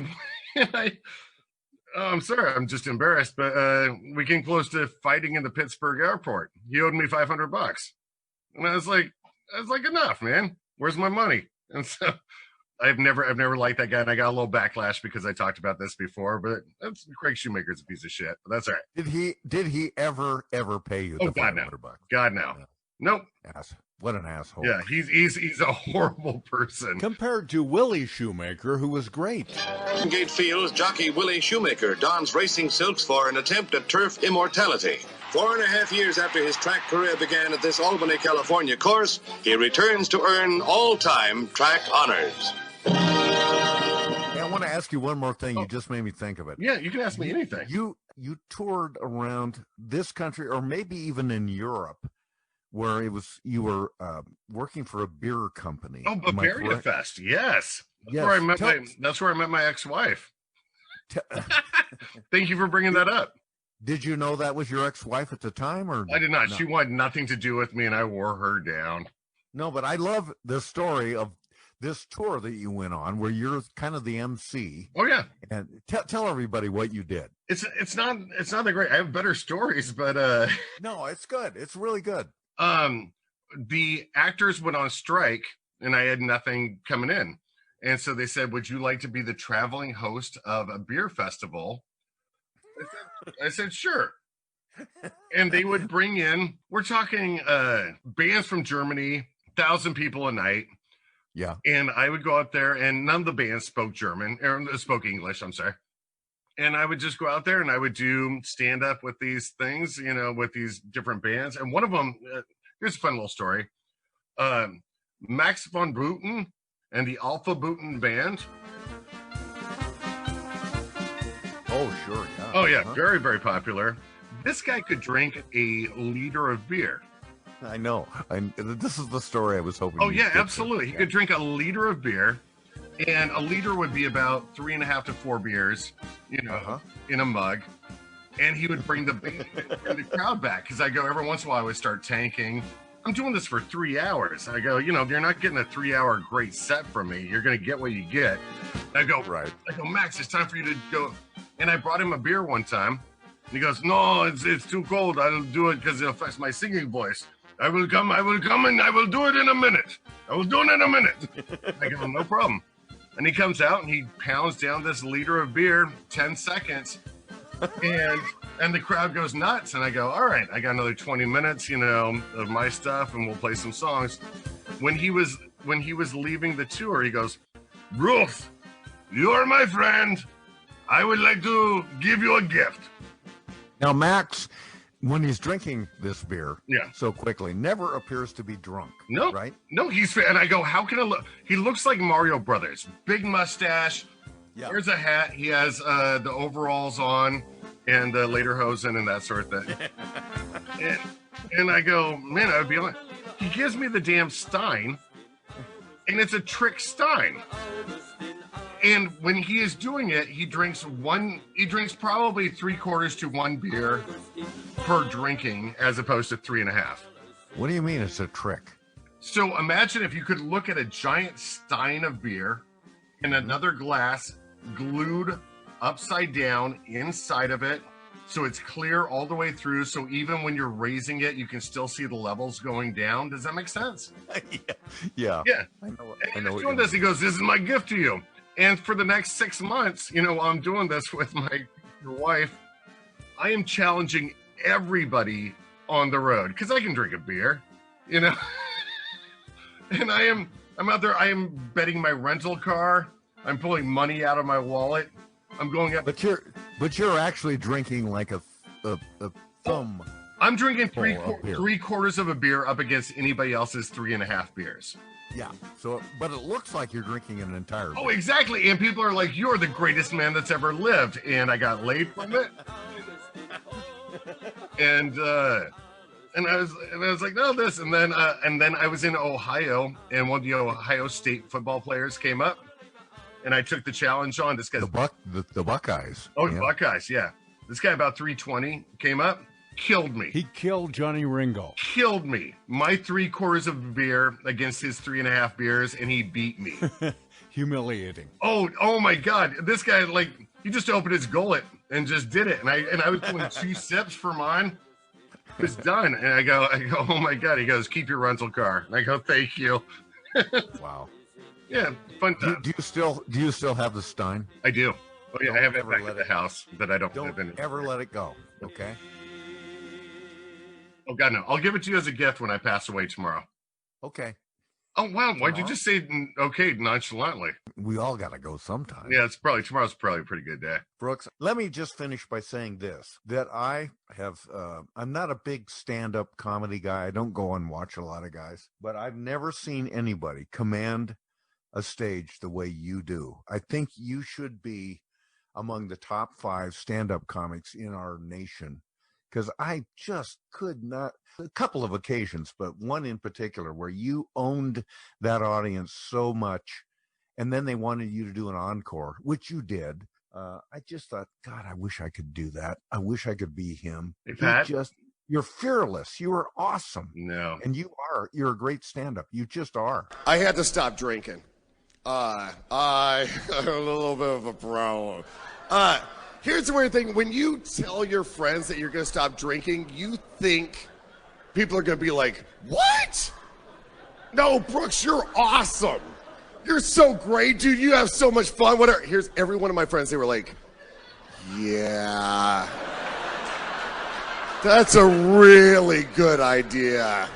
Speaker 11: I'm sorry, I'm just embarrassed, but we came close to fighting in the Pittsburgh airport. He owed me $500. And I was like, enough, man. Where's my money? And so I've never liked that guy, and I got a little backlash because I talked about this before, but Craig Shoemaker's a piece of shit, but that's all right.
Speaker 12: Did he ever pay you the $500?
Speaker 11: God, no. Nope.
Speaker 12: What an asshole.
Speaker 11: Yeah, he's a horrible person.
Speaker 3: Compared to Willie Shoemaker, who was great.
Speaker 26: Gate Fields jockey Willie Shoemaker dons racing silks for an attempt at turf immortality. 4.5 years after his track career began at this Albany, California course, he returns to earn all-time track honors.
Speaker 12: Hey, I want to ask you one more thing. You just made me think of it.
Speaker 11: Yeah, you can ask me anything.
Speaker 12: You toured around this country, or maybe even in Europe, where you were working for a beer company.
Speaker 11: Oh, Bavaria Fest, yes. That's where I met my ex-wife. Thank you for bringing that up.
Speaker 12: Did you know that was your ex-wife at the time, or
Speaker 11: I did not?
Speaker 12: No.
Speaker 11: She wanted nothing to do with me, and I wore her down.
Speaker 12: No, but I love the story of this tour that you went on where you're kind of the MC.
Speaker 11: Oh yeah.
Speaker 12: And tell everybody what you did.
Speaker 11: It's not that great. I have better stories, but
Speaker 12: no, it's good. It's really good.
Speaker 11: The actors went on strike and I had nothing coming in. And so they said, "Would you like to be the traveling host of a beer festival?" I said, "Sure." And they would bring in, we're talking bands from Germany, 1,000 people a night.
Speaker 12: Yeah.
Speaker 11: And I would go out there and none of the bands spoke German or spoke English, I'm sorry. And I would just go out there and I would do stand up with these things, you know, with these different bands. And one of them, here's a fun little story. Max von Buten and the Alpha Buten Band.
Speaker 12: Oh, sure. Yeah.
Speaker 11: Oh, yeah. Very, very popular. This guy could drink a liter of beer.
Speaker 12: I know. This is the story I was hoping.
Speaker 11: Oh, yeah, absolutely. He could drink a liter of beer, and a liter would be about 3.5 to 4 beers, you know, in a mug. And he would bring the crowd back because I go every once in a while I would start tanking. I'm doing this for 3 hours. I go, you know, you're not getting a 3-hour great set from me. You're going to get what you get. I go,
Speaker 12: right.
Speaker 11: I go, Max, it's time for you to go. And I brought him a beer one time. And he goes, "No, it's too cold. I don't do it because it affects my singing voice. I will come, and I will do it in a minute. I will do it in a minute." I go, "No problem." And he comes out and he pounds down this liter of beer, 10 seconds. And the crowd goes nuts. And I go, "All right, I got another 20 minutes, you know, of my stuff and we'll play some songs." When he was leaving the tour, he goes, "Brooks, you're my friend. I would like to give you a gift."
Speaker 12: Now, Max, when he's drinking this beer so quickly, never appears to be drunk.
Speaker 11: No,
Speaker 12: right?
Speaker 11: No, and I go, "How can it look?" He looks like Mario Brothers. Big mustache. Yeah. Wears a hat. He has the overalls on and the lederhosen and that sort of thing. and I go, "Man, I would be like," he gives me the damn stein, and it's a trick stein. And when he is doing it, he drinks probably 3/4 to 1 beer per drinking, as opposed to 3.5.
Speaker 12: What do you mean it's a trick?
Speaker 11: So imagine if you could look at a giant stein of beer and another glass glued upside down inside of it, so it's clear all the way through. So even when you're raising it, you can still see the levels going down. Does that make sense?
Speaker 12: Yeah.
Speaker 11: I know he's doing this. He goes, "This is my gift to you." And for the next 6 months, you know, while I'm doing this with my wife, I am challenging everybody on the road because I can drink a beer, you know. And I'm out there. I am betting my rental car. I'm pulling money out of my wallet. I'm going up.
Speaker 12: But you're actually drinking like a thumb.
Speaker 11: I'm drinking 3/4 of a beer up against anybody else's 3.5 beers.
Speaker 12: Yeah. So, but it looks like you're drinking an entire beer.
Speaker 11: Oh, exactly. And people are like, "You're the greatest man that's ever lived." And I got laid from it. and I was like, "No, this." And then I was in Ohio, and one of the Ohio State football players came up, and I took the challenge on. This guy's
Speaker 12: the Buckeyes.
Speaker 11: Oh, the Buckeyes, yeah. This guy about 320 came up. Killed me.
Speaker 3: He killed Johnny Ringo.
Speaker 11: Killed me. My 3/4 of beer against his 3.5 beers, and he beat me.
Speaker 3: Humiliating.
Speaker 11: Oh my God! This guy, like, he just opened his gullet and just did it, and I was doing 2 sips for mine. It was done, and I go, "Oh my God!" He goes, "Keep your rental car." And I go, "Thank you."
Speaker 12: Wow.
Speaker 11: Yeah, fun time.
Speaker 12: Do you still have the stein?
Speaker 11: I do. Oh yeah, I have it back at the house that I don't live in.
Speaker 12: Don't ever let it go. Okay.
Speaker 11: Oh God, no! I'll give it to you as a gift when I pass away tomorrow.
Speaker 12: Okay.
Speaker 11: Oh wow! Why'd you just say okay nonchalantly?
Speaker 12: We all gotta go sometime.
Speaker 11: Yeah, tomorrow's probably a pretty good day.
Speaker 12: Brooks, let me just finish by saying this: that I have, I'm not a big stand-up comedy guy. I don't go and watch a lot of guys, but I've never seen anybody command a stage the way you do. I think you should be among the top 5 stand-up comics in our nation. Because I just could not, a couple of occasions, but one in particular where you owned that audience so much, and then they wanted you to do an encore, which you did. I just thought, God, I wish I could do that. I wish I could be him.
Speaker 11: Hey, Pat?
Speaker 12: You're fearless. You are awesome.
Speaker 11: No.
Speaker 12: And you're a great stand-up. You just are.
Speaker 6: I had to stop drinking. I have a little bit of a problem. Here's the weird thing. When you tell your friends that you're going to stop drinking, you think people are going to be like, what? No, Brooks, you're awesome. You're so great, dude. You have so much fun. Whatever. Here's every one of my friends. They were like, yeah, that's a really good idea.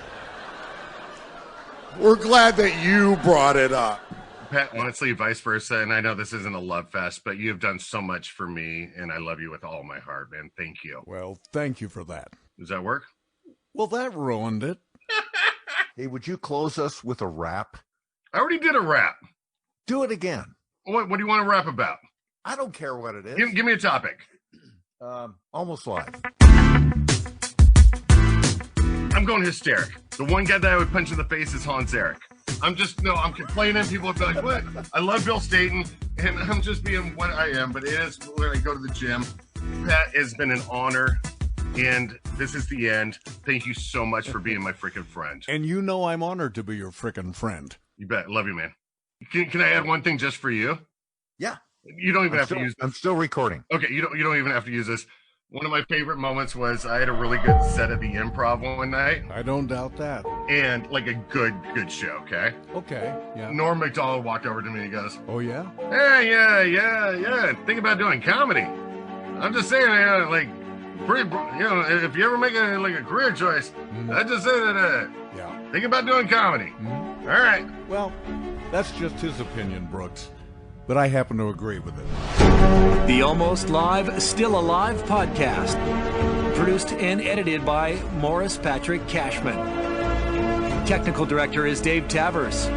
Speaker 6: We're glad that you brought it up.
Speaker 11: Pat, honestly, vice versa. And I know this isn't a love fest, but you have done so much for me, and I love you with all my heart, man. Thank you.
Speaker 3: Well, thank you for that.
Speaker 11: Does that work?
Speaker 3: Well, that ruined it.
Speaker 12: Hey, would you close us with a rap?
Speaker 11: I already did a rap.
Speaker 12: Do it again.
Speaker 11: What do you want to rap about?
Speaker 12: I don't care what it is.
Speaker 11: Give me a topic.
Speaker 12: Almost live.
Speaker 11: I'm going hysteric. The one guy that I would punch in the face is Hans Eric. I'm complaining. People are like, what? I love Bill Staten, and I'm just being what I am, but it is when I go to the gym. Pat, has been an honor, and this is the end. Thank you so much for being my freaking friend.
Speaker 3: And you know I'm honored to be your freaking friend.
Speaker 11: You bet. Love you, man. Can I add one thing just for you?
Speaker 12: Yeah.
Speaker 11: You don't even have to use this.
Speaker 12: I'm still recording.
Speaker 11: Okay, you don't even have to use this. One of my favorite moments was I had a really good set at the Improv one night.
Speaker 3: I don't doubt that.
Speaker 11: And like a good show, okay?
Speaker 3: Okay, yeah.
Speaker 11: Norm Macdonald walked over to me and he goes,
Speaker 3: oh, yeah?
Speaker 11: Hey, yeah. Think about doing comedy. I'm just saying, if you ever make a career choice, I just say that, think about doing comedy. All right.
Speaker 3: Well, that's just his opinion, Brooks. But I happen to agree with it.
Speaker 13: The Almost Live, Still Alive podcast. Produced and edited by Morris Patrick Cashman. Technical director is Dave Tavers.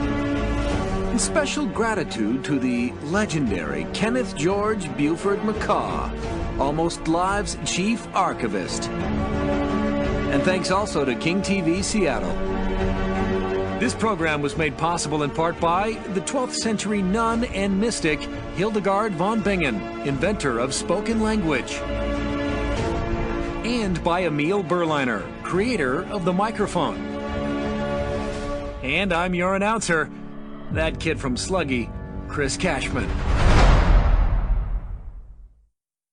Speaker 13: And special gratitude to the legendary Kenneth George Buford McCaw, Almost Live's chief archivist. And thanks also to King TV Seattle. This program was made possible in part by the 12th century nun and mystic Hildegard von Bingen, inventor of spoken language. And by Emil Berliner, creator of the microphone. And I'm your announcer, that kid from Sluggy, Chris Cashman.